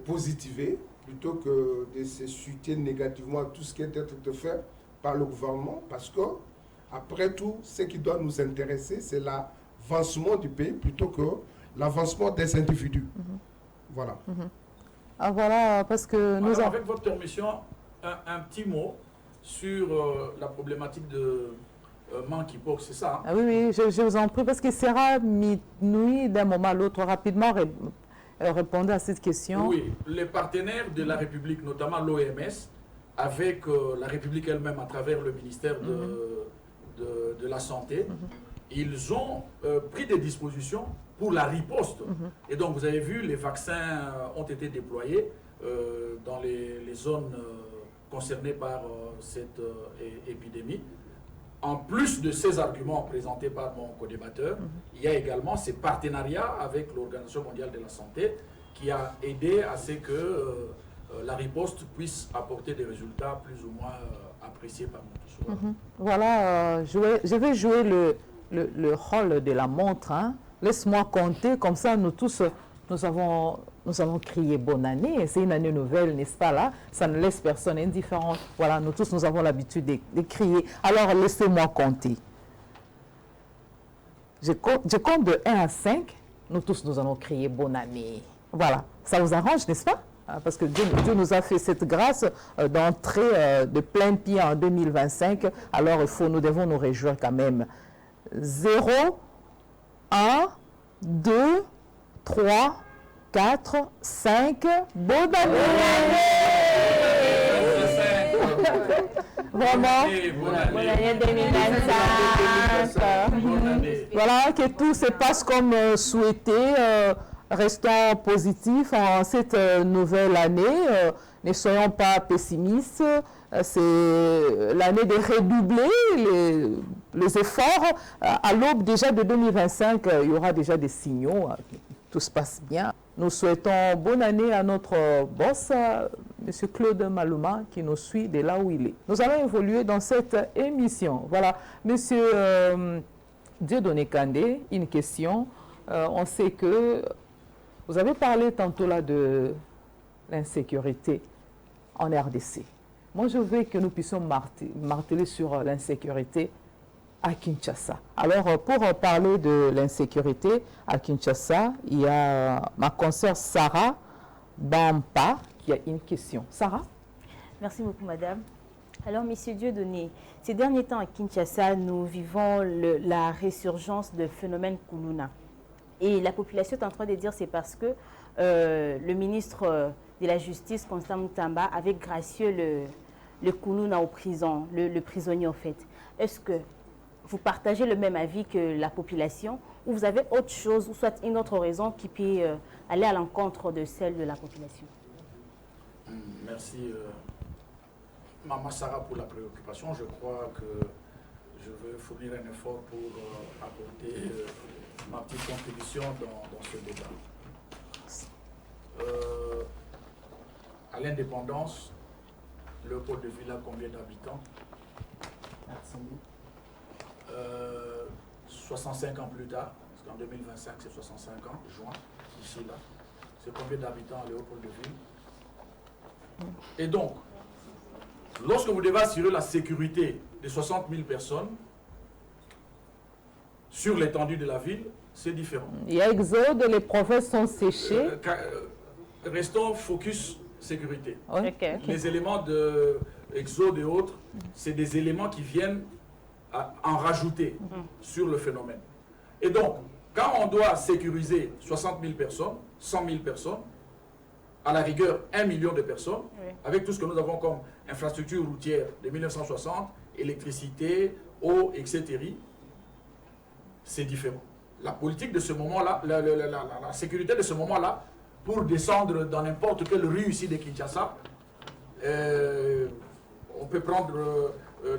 positiver plutôt que de se suiter négativement à tout ce qui est être fait par le gouvernement. Parce que, après tout, ce qui doit nous intéresser, c'est l'avancement du pays plutôt que l'avancement des individus. Voilà. Ah, voilà, parce que nous Alors, avec votre permission, un petit mot sur la problématique de monkeypox, c'est ça? Ah, oui, je vous en prie, parce que Sarah Nkoy, d'un moment à l'autre, rapidement répondait à cette question. Oui, les partenaires de la République, notamment l'OMS, avec la République elle-même à travers le ministère de la Santé, ils ont pris des dispositions pour la riposte. Et donc, vous avez vu, les vaccins ont été déployés dans les zones concernées par cette épidémie. En plus de ces arguments présentés par mon co-débatteur, il y a également ces partenariats avec l'Organisation mondiale de la santé qui a aidé à ce que la riposte puisse apporter des résultats plus ou moins appréciés par nous tous. Voilà, je vais jouer le rôle de la montre. Hein. Laisse-moi compter, comme ça nous tous, nous avons crié bonne année. C'est une année nouvelle, n'est-ce pas là? Ça ne laisse personne indifférent. Voilà, nous tous, nous avons l'habitude de crier. Alors laissez-moi compter. Je compte de 1 à 5. Nous tous, nous allons crier bonne année. Voilà, ça vous arrange, n'est-ce pas? Parce que Dieu nous a fait cette grâce d'entrer de plein pied en 2025. Alors nous devons nous réjouir quand même. 0, 1, 2, 3, 4, 5. Bonne année! Vraiment. Bonne année 2025. Voilà, que tout se passe comme souhaité. Restons positifs en cette nouvelle année. Ne soyons pas pessimistes. C'est l'année de redoubler les efforts. À l'aube déjà de 2025, il y aura déjà des signaux. Tout se passe bien. Nous souhaitons bonne année à notre boss, M. Claude Maluma, qui nous suit de là où il est. Nous allons évoluer dans cette émission. Voilà, M. Dieudonné Kandé, une question. On sait que vous avez parlé tantôt là de l'insécurité en RDC. Moi, je veux que nous puissions marteler sur l'insécurité à Kinshasa. Alors, pour parler de l'insécurité à Kinshasa, il y a ma consoeur Sarah Bampa qui a une question. Sarah? Merci beaucoup, madame. Alors, monsieur Dieudonné, ces derniers temps à Kinshasa, nous vivons la résurgence de phénomène Kuluna. Et la population est en train de dire c'est parce que le ministre de la Justice, Constant Mutamba, avait gracieux le Kuluna aux prisons, le prisonnier en fait. Est-ce que vous partagez le même avis que la population ou vous avez autre chose ou soit une autre raison qui peut aller à l'encontre de celle de la population? Merci Maman Sarah pour la préoccupation. Je crois que je veux fournir un effort pour apporter ma petite contribution dans ce débat. À l'indépendance, le pôle de ville a combien d'habitants? 65 ans plus tard, parce qu'en 2025 c'est 65 ans, juin, ici là, c'est combien d'habitants à Léopold de Ville? Et donc, lorsque vous devez assurer la sécurité de 60 000 personnes sur l'étendue de la ville, c'est différent. Il y a exode, les provinces sont séchées. Restons focus sécurité. Okay. Les éléments de exode et autres, c'est des éléments qui viennent en rajouter sur le phénomène. Et donc, quand on doit sécuriser 60 000 personnes, 100 000 personnes, à la rigueur 1 million de personnes, avec tout ce que nous avons comme infrastructure routière de 1960, électricité, eau, etc., c'est différent. La politique de ce moment-là, la sécurité de ce moment-là, pour descendre dans n'importe quelle rue ici de Kinshasa, on peut prendre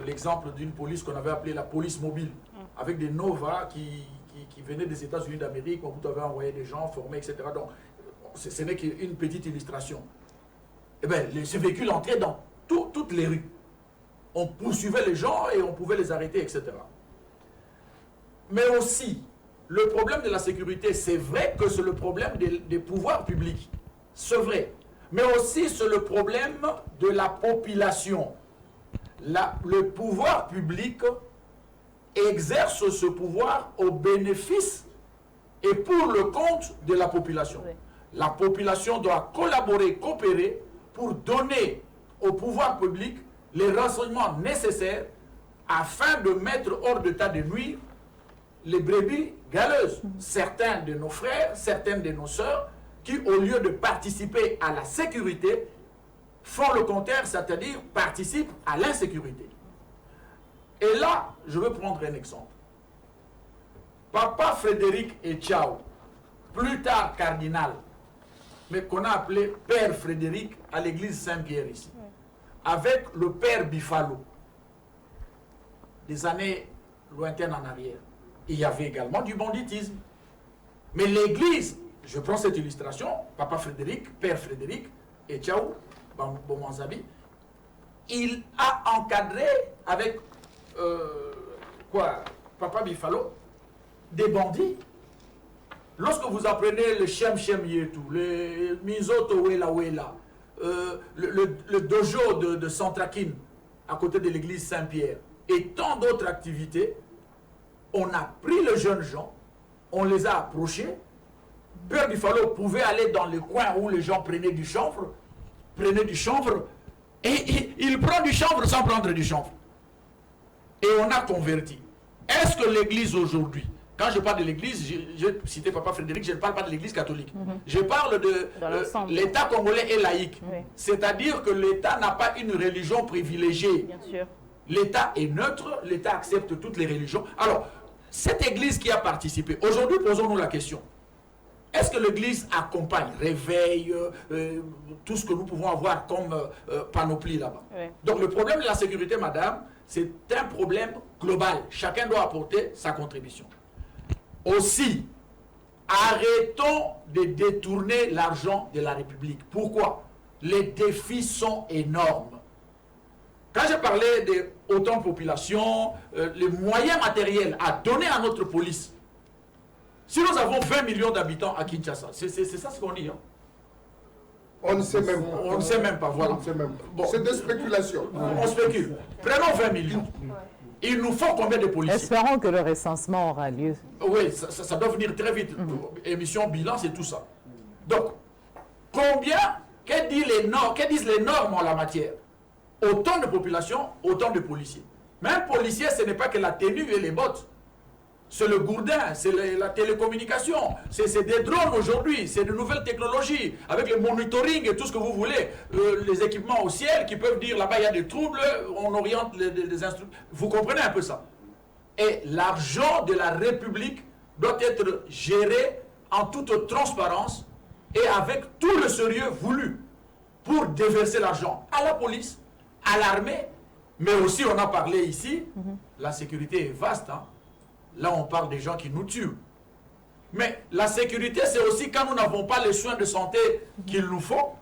l'exemple d'une police qu'on avait appelée la police mobile, avec des Nova qui venaient des États-Unis d'Amérique, où vous avez envoyé des gens formés, etc. Donc, ce n'est qu'une petite illustration. Eh bien, ces véhicules entraient dans toutes les rues. On poursuivait les gens et on pouvait les arrêter, etc. Mais aussi, le problème de la sécurité, c'est vrai que c'est le problème des pouvoirs publics. C'est vrai. Mais aussi, c'est le problème de la population. Le pouvoir public exerce ce pouvoir au bénéfice et pour le compte de la population. Oui. La population doit collaborer, coopérer pour donner au pouvoir public les renseignements nécessaires afin de mettre hors d'état de nuire les brebis galeuses. Certains de nos frères, certaines de nos sœurs, qui au lieu de participer à la sécurité, font le contraire, c'est-à-dire participent à l'insécurité. Et là, je veux prendre un exemple. Papa Frédéric Etchao, plus tard cardinal, mais qu'on a appelé Père Frédéric à l'église Saint-Pierre ici, avec le Père Bifalo, des années lointaines en arrière. Il y avait également du banditisme. Mais l'église je prends cette illustration, Papa Frédéric, Père Frédéric et Tchaou, Bomanzabi, il a encadré avec Papa Bifalo, des bandits. Lorsque vous apprenez le Shem Yetu, le Mizoto Wela Wela, le dojo de Santrakin, à côté de l'église Saint-Pierre, et tant d'autres activités, on a pris les jeunes gens, on les a approchés. Père Bifalo pouvait aller dans les coins où les gens prenaient du chanvre, et il prend du chanvre sans prendre du chanvre. Et on a converti. Est-ce que l'église aujourd'hui, quand je parle de l'église, j'ai cité Papa Frédéric, je ne parle pas de l'église catholique. Je parle de l'État congolais est laïque. Oui. C'est-à-dire que l'État n'a pas une religion privilégiée. Bien sûr. L'État est neutre, l'État accepte toutes les religions. Alors, cette église qui a participé, aujourd'hui posons-nous la question. Est-ce que l'église accompagne, réveille, tout ce que nous pouvons avoir comme panoplie là-bas? Oui. Donc le problème de la sécurité, madame, c'est un problème global. Chacun doit apporter sa contribution. Aussi, arrêtons de détourner l'argent de la République. Pourquoi? Les défis sont énormes. Quand je parlais de autant de population, les moyens matériels à donner à notre police, si nous avons 20 millions d'habitants à Kinshasa, c'est ça ce qu'on dit. Hein? On ne sait même pas. On ne sait même pas, voilà. Bon. C'est des spéculations. On spécule. Prenons 20 millions. Il nous faut combien de policiers? Espérons que le recensement aura lieu. Oui, ça doit venir très vite. Émission, bilan, c'est tout ça. Donc, que disent les normes en la matière? Autant de population, autant de policiers. Mais un policier, ce n'est pas que la tenue et les bottes. C'est le gourdin, c'est la télécommunication, c'est des drones aujourd'hui, c'est de nouvelles technologies, avec le monitoring et tout ce que vous voulez, les équipements au ciel qui peuvent dire là-bas il y a des troubles, on oriente les instruments. Vous comprenez un peu ça? Et l'argent de la République doit être géré en toute transparence et avec tout le sérieux voulu pour déverser l'argent à la police, à l'armée, mais aussi on a parlé ici, la sécurité est vaste, hein. Là, on parle des gens qui nous tuent. Mais la sécurité, c'est aussi quand nous n'avons pas les soins de santé qu'il nous faut.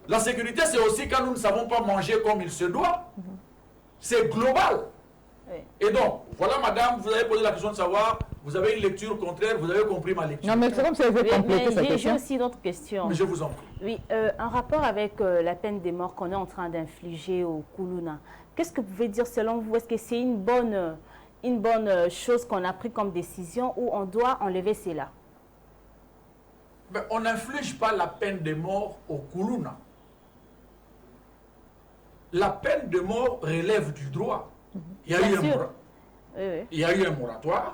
La sécurité, c'est aussi quand nous ne savons pas manger comme il se doit. C'est global. Oui. Et donc, voilà, madame, vous avez posé la question de savoir, vous avez une lecture contraire, vous avez compris ma lecture. Non, mais c'est comme si vous avez complété sa question. J'ai aussi d'autres questions. Mais je vous en prie. Oui, en rapport avec la peine de mort qu'on est en train d'infliger au Koulouna, qu'est-ce que vous pouvez dire selon vous? Est-ce que c'est une bonne chose qu'on a pris comme décision ou on doit enlever cela? Ben, on n'inflige pas la peine de mort au Koulouna. La peine de mort relève du droit. Il y a eu un moratoire.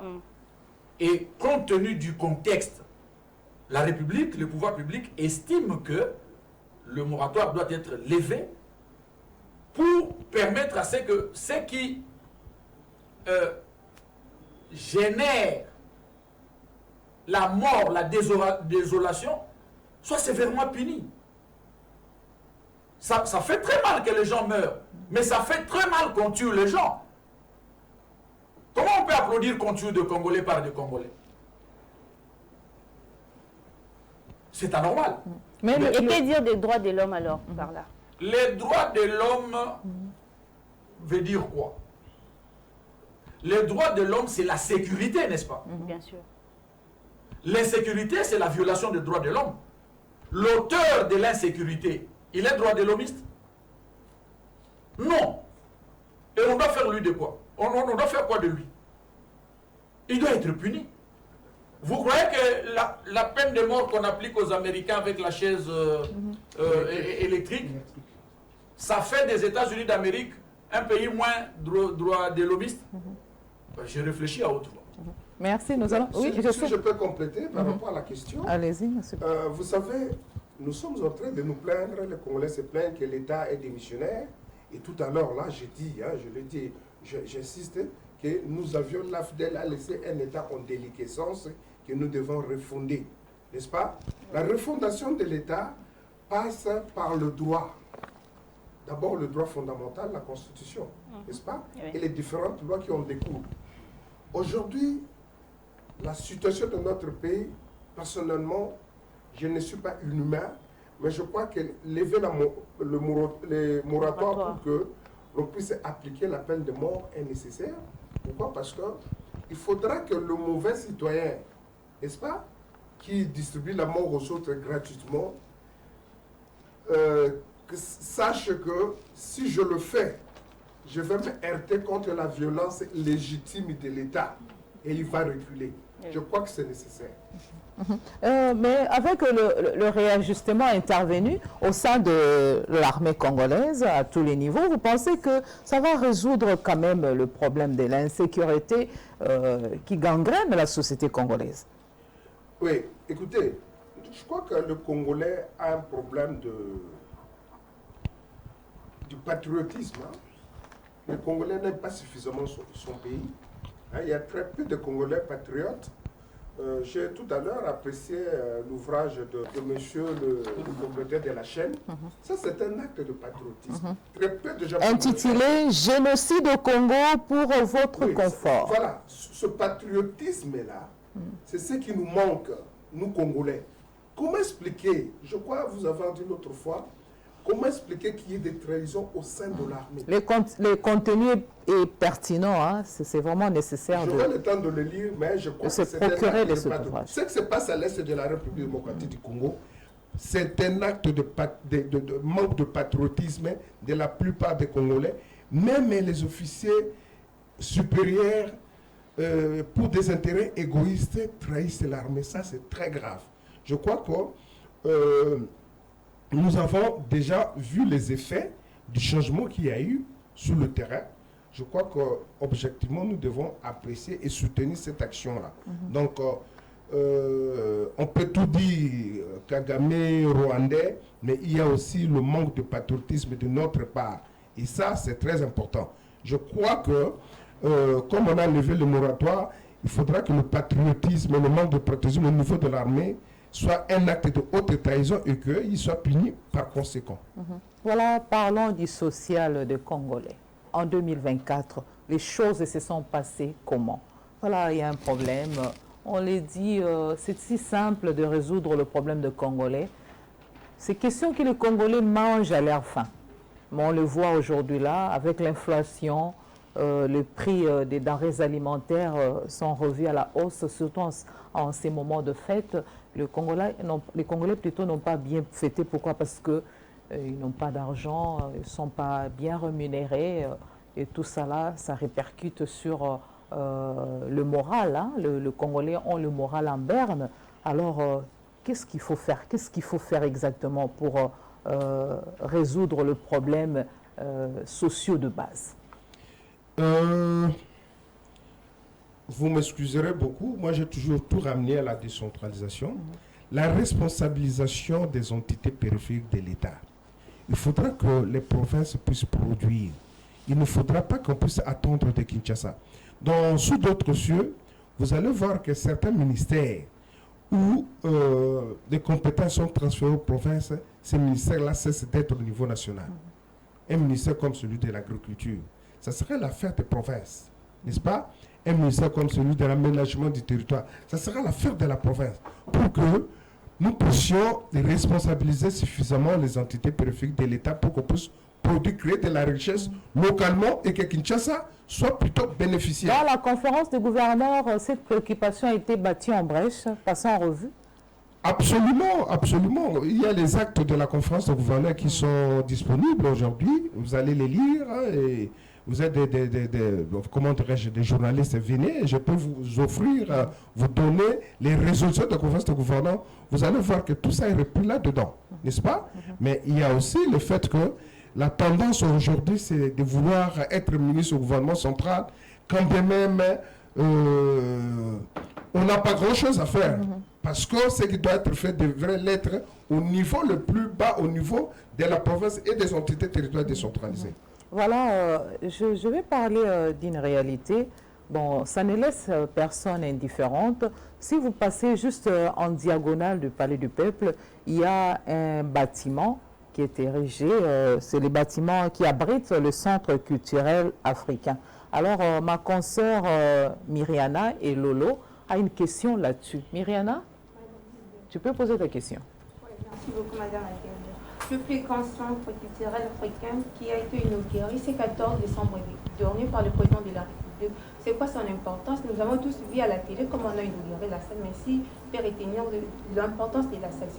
Et compte tenu du contexte, la République, le pouvoir public estime que le moratoire doit être levé pour permettre à ce que ceux qui génère la mort, la désolation, soit sévèrement puni. Ça fait très mal que les gens meurent, mais ça fait très mal qu'on tue les gens. Comment on peut applaudir qu'on tue des Congolais par des Congolais? C'est anormal. Et que dire des droits de l'homme alors par là? Les droits de l'homme veut dire quoi? Les droits de l'homme, c'est la sécurité, n'est-ce pas? Bien sûr. L'insécurité, c'est la violation des droits de l'homme. L'auteur de l'insécurité, il est droit de l'hommiste? Non. Et on doit faire lui de quoi? On doit faire quoi de lui? Il doit être puni. Vous croyez que la peine de mort qu'on applique aux Américains avec la chaise électrique, ça fait des États-Unis d'Amérique un pays moins droit de l'hommiste? Je réfléchis à autre fois. Merci, nous allons... Oui, si je peux compléter par rapport à la question. Allez-y, monsieur. Vous savez, nous sommes en train de nous plaindre, les Congolais se plaignent que l'État est démissionnaire. Et tout à l'heure, là, j'ai dit, hein, je l'ai dit, j'insiste, que nous avions l'AFDEL à laisser un État en déliquescence que nous devons refonder. N'est-ce pas? La refondation de l'État passe par le droit. D'abord, le droit fondamental, la Constitution, n'est-ce pas? Oui. Et les différentes lois qui en découlent. Aujourd'hui, la situation de notre pays, personnellement, Je ne suis pas inhumain, mais je crois que lever les moratoires pour que l'on puisse appliquer la peine de mort est nécessaire. Pourquoi? Parce qu'il faudra que le mauvais citoyen, n'est-ce pas, qui distribue la mort aux autres gratuitement, que sache que si je le fais, je vais me heurter contre la violence légitime de l'État et il va reculer. Je crois que c'est nécessaire. Mais avec le réajustement intervenu au sein de l'armée congolaise à tous les niveaux, vous pensez que ça va résoudre quand même le problème de l'insécurité qui gangrène la société congolaise? Oui, écoutez, je crois que le Congolais a un problème du patriotisme. Hein. Le Congolais n'aime pas suffisamment son pays. Hein, il y a très peu de Congolais patriotes. J'ai tout à l'heure apprécié l'ouvrage de monsieur le propriétaire de la chaîne. Ça, c'est un acte de patriotisme. Très peu de gens intitulé « Génocide au Congo pour votre confort ». Voilà, ce patriotisme-là, c'est ce qui nous manque, nous Congolais. Comment expliquer, je crois que vous avez dit l'autre fois, comment expliquer qu'il y ait des trahisons au sein de l'armée? Le contenu est pertinent, hein? C'est vraiment nécessaire. J'aurai le temps de le lire, mais je crois que c'est un acte de patriotisme. Ce qui se passe à l'est de la République démocratique du Congo, c'est un acte de manque de patriotisme de la plupart des Congolais. Même les officiers supérieurs, pour des intérêts égoïstes, trahissent l'armée. Ça, c'est très grave. Je crois que nous avons déjà vu les effets du changement qu'il y a eu sur le terrain. Je crois qu'objectivement, nous devons apprécier et soutenir cette action-là. Donc, on peut tout dire, Kagame, Rwandais, mais il y a aussi le manque de patriotisme de notre part. Et ça, c'est très important. Je crois que, comme on a levé le moratoire, il faudra que le patriotisme, le manque de patriotisme au niveau de l'armée soit un acte de haute trahison et qu'il soit puni par conséquent. Voilà, parlons du social des Congolais. En 2024, les choses se sont passées comment? Voilà, il y a un problème. On les dit, c'est si simple de résoudre le problème des Congolais. C'est question que les Congolais mangent à leur faim. Mais on le voit aujourd'hui là, avec l'inflation, les prix des denrées alimentaires sont revus à la hausse, surtout en ces moments de fête. Les Congolais plutôt n'ont pas bien fêté. Pourquoi? Parce qu'ils n'ont pas d'argent, ils ne sont pas bien rémunérés. Et tout ça là, ça répercute sur le moral. Hein. Le Congolais ont le moral en berne. Alors, qu'est-ce qu'il faut faire? Qu'est-ce qu'il faut faire exactement pour résoudre le problème social de base? Vous m'excuserez beaucoup, moi j'ai toujours tout ramené à la décentralisation, la responsabilisation des entités périphériques de l'État. Il faudra que les provinces puissent produire. Il ne faudra pas qu'on puisse attendre de Kinshasa. Sous d'autres cieux, vous allez voir que certains ministères où des compétences sont transférées aux provinces, ces ministères-là cessent d'être au niveau national. Un ministère comme celui de l'agriculture, ça serait l'affaire des provinces, n'est-ce pas? Un ministère comme celui de l'aménagement du territoire, ça sera l'affaire de la province, pour que nous puissions responsabiliser suffisamment les entités périphériques de l'État pour qu'on puisse produire, créer de la richesse localement et que Kinshasa soit plutôt bénéficiaire. Dans la conférence des gouverneurs, cette préoccupation a été battue en brèche, passée en revue? Absolument, absolument. Il y a les actes de la conférence des gouverneurs qui sont disponibles aujourd'hui. Vous allez les lire et vous êtes des journalistes, venez, je peux vous offrir, vous donner les résolutions de la conférence des gouverneurs. Vous allez voir que tout ça est repris là-dedans, n'est-ce pas? Mais il y a aussi le fait que la tendance aujourd'hui, c'est de vouloir être ministre au gouvernement central, quand bien même on n'a pas grand-chose à faire. Parce que ce qui doit être fait devrait l'être au niveau le plus bas, au niveau de la province et des entités territoriales décentralisées. Voilà, je vais parler d'une réalité. Bon, ça ne laisse personne indifférente. Si vous passez juste en diagonale du Palais du Peuple, il y a un bâtiment qui est érigé. C'est le bâtiment qui abrite le Centre culturel africain. Alors, ma consoeur Myriana et Lolo a une question là-dessus. Myriana, Tu peux poser ta question. Oui, merci beaucoup, Madame la Directrice. Le plus grand centre culturel africain qui a été inauguré ce 14 décembre dernier par le président de la République. C'est quoi son importance? Nous avons tous vu à la télé comment on a inauguré la salle, mais si on peut retenir l'importance de la salle.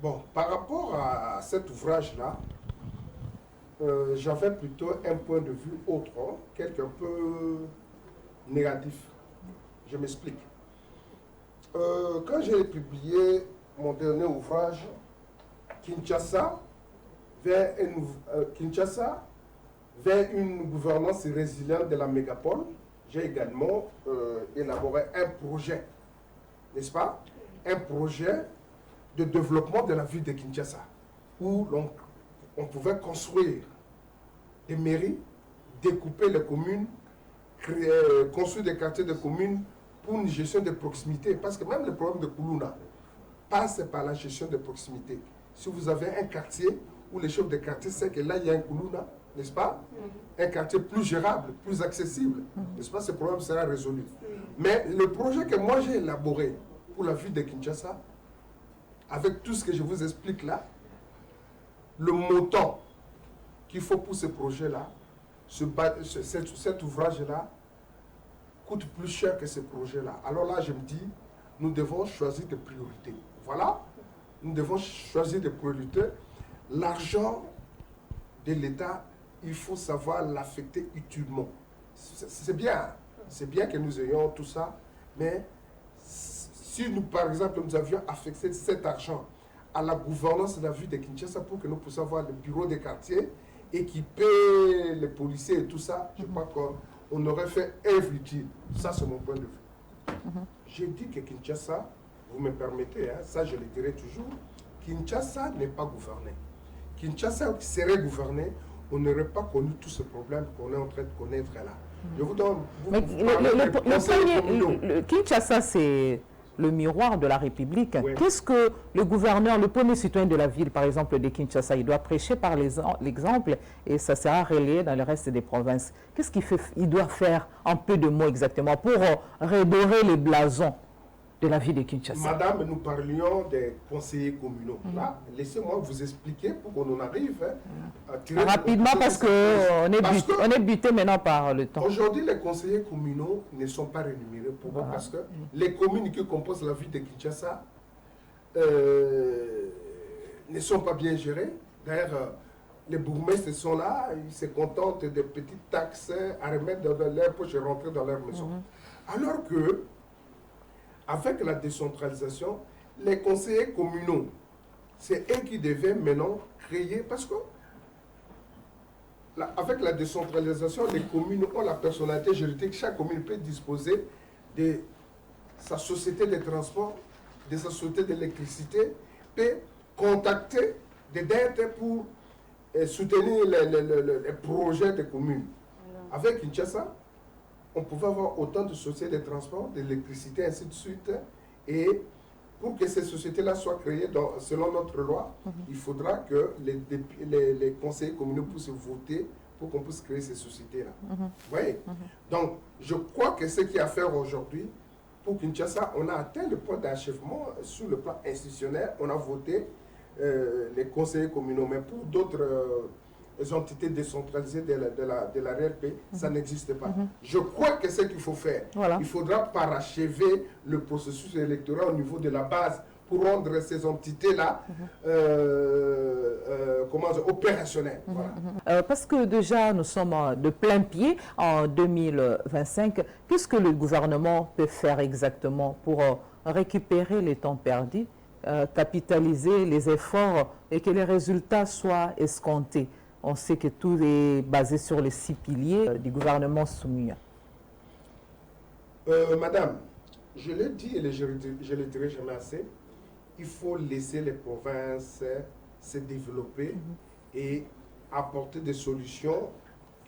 Bon, par rapport à cet ouvrage-là, j'avais plutôt un point de vue autre, quelque peu négatif. Je m'explique. Quand j'ai publié mon dernier ouvrage, Kinshasa vers une gouvernance résiliente de la mégapole, j'ai également élaboré un projet, n'est-ce pas? Un projet de développement de la ville de Kinshasa, où on pouvait construire des mairies, découper les communes, construire des quartiers de communes pour une gestion de proximité. Parce que même le problème de Koulouna passe par la gestion de proximité. Si vous avez un quartier où les chefs de quartier savent que là, il y a un Koulouna, n'est-ce pas? Un quartier plus gérable, plus accessible, n'est-ce pas? Ce problème sera résolu. Mais le projet que moi j'ai élaboré pour la ville de Kinshasa, avec tout ce que je vous explique là, le montant qu'il faut pour ce projet-là, cet ouvrage-là, coûte plus cher que ce projet-là. Alors là, je me dis, nous devons choisir des priorités. Voilà, nous devons choisir des priorités. L'argent de l'État, il faut savoir l'affecter utilement. C'est bien que nous ayons tout ça, mais si nous, par exemple, nous avions affecté cet argent à la gouvernance de la ville de Kinshasa pour que nous puissions avoir le bureau des quartiers, équiper les policiers et tout ça, je crois qu'on aurait fait œuvre utile. Ça, c'est mon point de vue. J'ai dit que Kinshasa, vous me permettez, hein, ça je le dirai toujours, Kinshasa n'est pas gouverné. Kinshasa serait gouverné, on n'aurait pas connu tous ces problèmes qu'on est en train de connaître là. Je vous donne... Kinshasa, c'est le miroir de la République. Oui. Qu'est-ce que le gouverneur, le premier citoyen de la ville, par exemple, de Kinshasa, il doit prêcher par l'exemple et ça sera relayé dans le reste des provinces. Qu'est-ce qu'il doit faire en peu de mots exactement pour redorer les blasons de la ville de Kinshasa? Madame, nous parlions des conseillers communaux. Là, laissez-moi vous expliquer pour qu'on en arrive à tirer rapidement parce qu'on est buté maintenant par le temps. Aujourd'hui, les conseillers communaux ne sont pas rémunérés. Pourquoi? Parce que les communes qui composent la ville de Kinshasa ne sont pas bien gérées. D'ailleurs, les bourgmestres sont là, ils se contentent des petites taxes à remettre dans leur poche et rentrer dans leur maison. Alors que avec la décentralisation, les conseillers communaux, c'est eux qui devaient maintenant créer, parce que avec la décentralisation, les communes ont la personnalité juridique. Chaque commune peut disposer de sa société de transport, de sa société d'électricité, peut contacter des dettes pour soutenir les projets des communes. Avec Kinshasa, on pouvait avoir autant de sociétés de transport, d'électricité, ainsi de suite. Et pour que ces sociétés-là soient créées selon notre loi, il faudra que les conseillers communaux puissent voter pour qu'on puisse créer ces sociétés-là. Vous voyez? Donc, je crois que ce qu'il y a à faire aujourd'hui, pour Kinshasa, on a atteint le point d'achèvement sur le plan institutionnel. On a voté les conseillers communaux, mais pour d'autres... les entités décentralisées de la RLP, ça n'existe pas. Je crois que c'est ce qu'il faut faire. Il faudra parachever le processus électoral au niveau de la base pour rendre ces entités-là opérationnelles. Parce que déjà, nous sommes de plein pied en 2025. Qu'est-ce que le gouvernement peut faire exactement pour récupérer les temps perdus, capitaliser les efforts et que les résultats soient escomptés? On sait que tout est basé sur les 6 piliers du gouvernement soumis. Madame, je l'ai dit et je le dirai jamais assez, il faut laisser les provinces se développer et apporter des solutions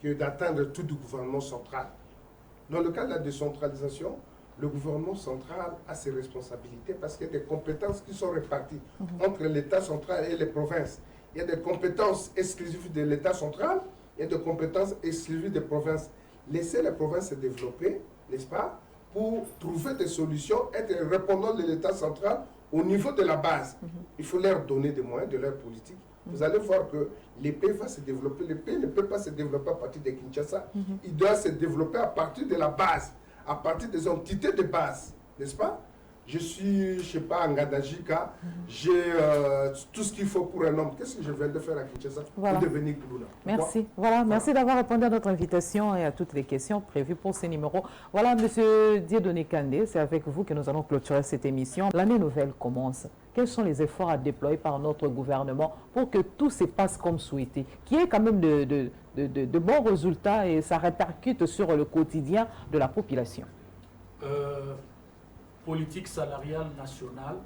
que d'attendre tout du gouvernement central. Dans le cas de la décentralisation, le gouvernement central a ses responsabilités parce qu'il y a des compétences qui sont réparties entre l'État central et les provinces. Il y a des compétences exclusives de l'État central, il y a des compétences exclusives des provinces. Laissez les provinces se développer, n'est-ce pas, pour trouver des solutions, être répondant de l'État central au niveau de la base, il faut leur donner des moyens de leur politique. Vous allez voir que les pays vont se développer. Les pays ne peuvent pas se développer à partir de Kinshasa. Ils doivent se développer à partir de la base, à partir des entités de base, n'est-ce pas? Je suis, je ne sais pas, en Gadajika, j'ai tout ce qu'il faut pour un homme. Qu'est-ce que je viens de faire à Kinshasa pour devenir Kuluna? Merci. Voilà, merci d'avoir répondu à notre invitation et à toutes les questions prévues pour ces numéros. Voilà, Monsieur Dieudonné Kandé, c'est avec vous que nous allons clôturer cette émission. L'année nouvelle commence. Quels sont les efforts à déployer par notre gouvernement pour que tout se passe comme souhaité, qu'il y ait quand même de bons résultats et ça répercute sur le quotidien de la population? Politique salariale nationale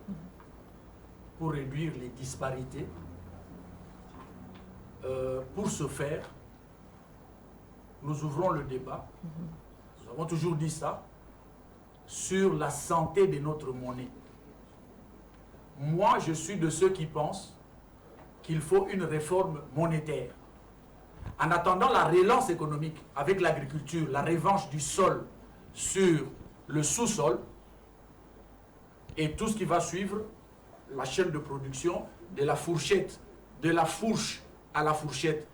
pour réduire les disparités. Pour ce faire, nous ouvrons le débat, nous avons toujours dit ça, sur la santé de notre monnaie. Moi, je suis de ceux qui pensent qu'il faut une réforme monétaire. En attendant la relance économique avec l'agriculture, la revanche du sol sur le sous-sol, et tout ce qui va suivre, la chaîne de production, de la fourchette, de la fourche à la fourchette.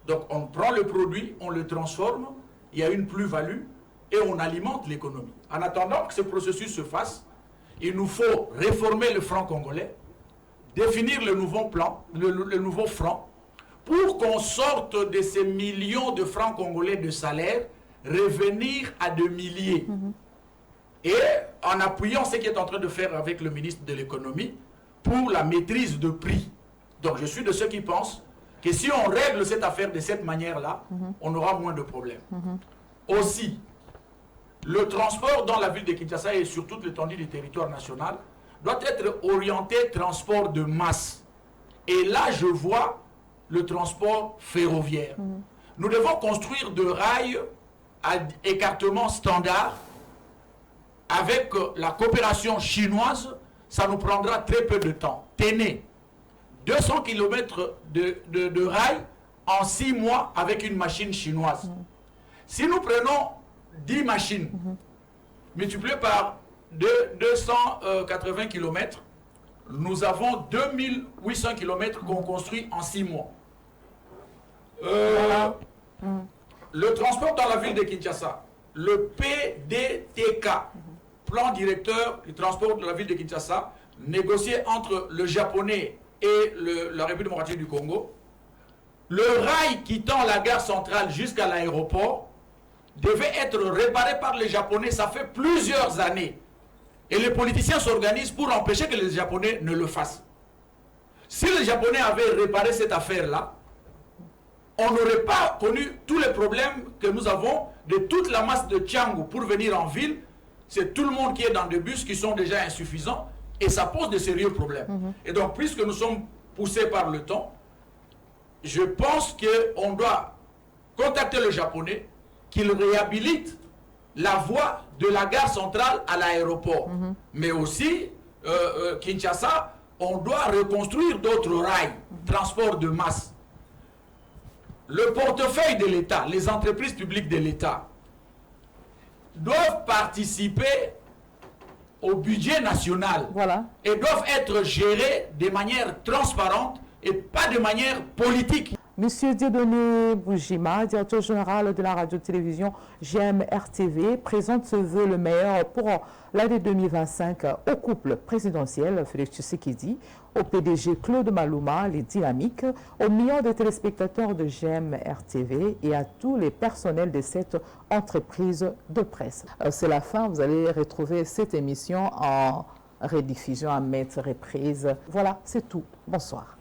Donc on prend le produit, on le transforme, il y a une plus-value et on alimente l'économie. En attendant que ce processus se fasse, il nous faut réformer le franc congolais, définir le nouveau plan, le nouveau franc, pour qu'on sorte de ces millions de francs congolais de salaire, revenir à des milliers. Et en appuyant ce qu'il est en train de faire avec le ministre de l'économie pour la maîtrise de prix. Donc je suis de ceux qui pensent que si on règle cette affaire de cette manière-là, on aura moins de problèmes. Aussi, le transport dans la ville de Kinshasa et sur toute l'étendue du territoire national doit être orienté transport de masse. Et là, je vois le transport ferroviaire. Nous devons construire des rails à écartement standard. Avec la coopération chinoise, ça nous prendra très peu de temps. Tenez, 200 km de rails en 6 mois avec une machine chinoise. Si nous prenons 10 machines, multipliées par 280 km, nous avons 2800 km qu'on construit en 6 mois. Le transport dans la ville de Kinshasa, le PDTK, plan directeur du transport de la ville de Kinshasa, négocié entre le japonais et la République démocratique du Congo. Le rail quittant la gare centrale jusqu'à l'aéroport devait être réparé par les Japonais, ça fait plusieurs années. Et les politiciens s'organisent pour empêcher que les Japonais ne le fassent. Si les Japonais avaient réparé cette affaire-là, on n'aurait pas connu tous les problèmes que nous avons de toute la masse de Tchangou pour venir en ville. C'est tout le monde qui est dans des bus qui sont déjà insuffisants et ça pose de sérieux problèmes. Et donc, puisque nous sommes poussés par le temps, je pense qu'on doit contacter le Japonais, qu'il réhabilite la voie de la gare centrale à l'aéroport. Mais aussi, Kinshasa, on doit reconstruire d'autres rails, transport de masse. Le portefeuille de l'État, les entreprises publiques de l'État, doivent participer au budget national et doivent être gérés de manière transparente et pas de manière politique. Monsieur Dieudonné Boujima, directeur général de la radio-télévision GMRTV, présente ce vœu le meilleur pour l'année 2025 au couple présidentiel Félix Tshisekedi, au PDG Claude Maluma, les dynamiques, aux millions de téléspectateurs de GMRTV et à tous les personnels de cette entreprise de presse. C'est la fin, vous allez retrouver cette émission en rediffusion à maintes reprises. Voilà, c'est tout. Bonsoir.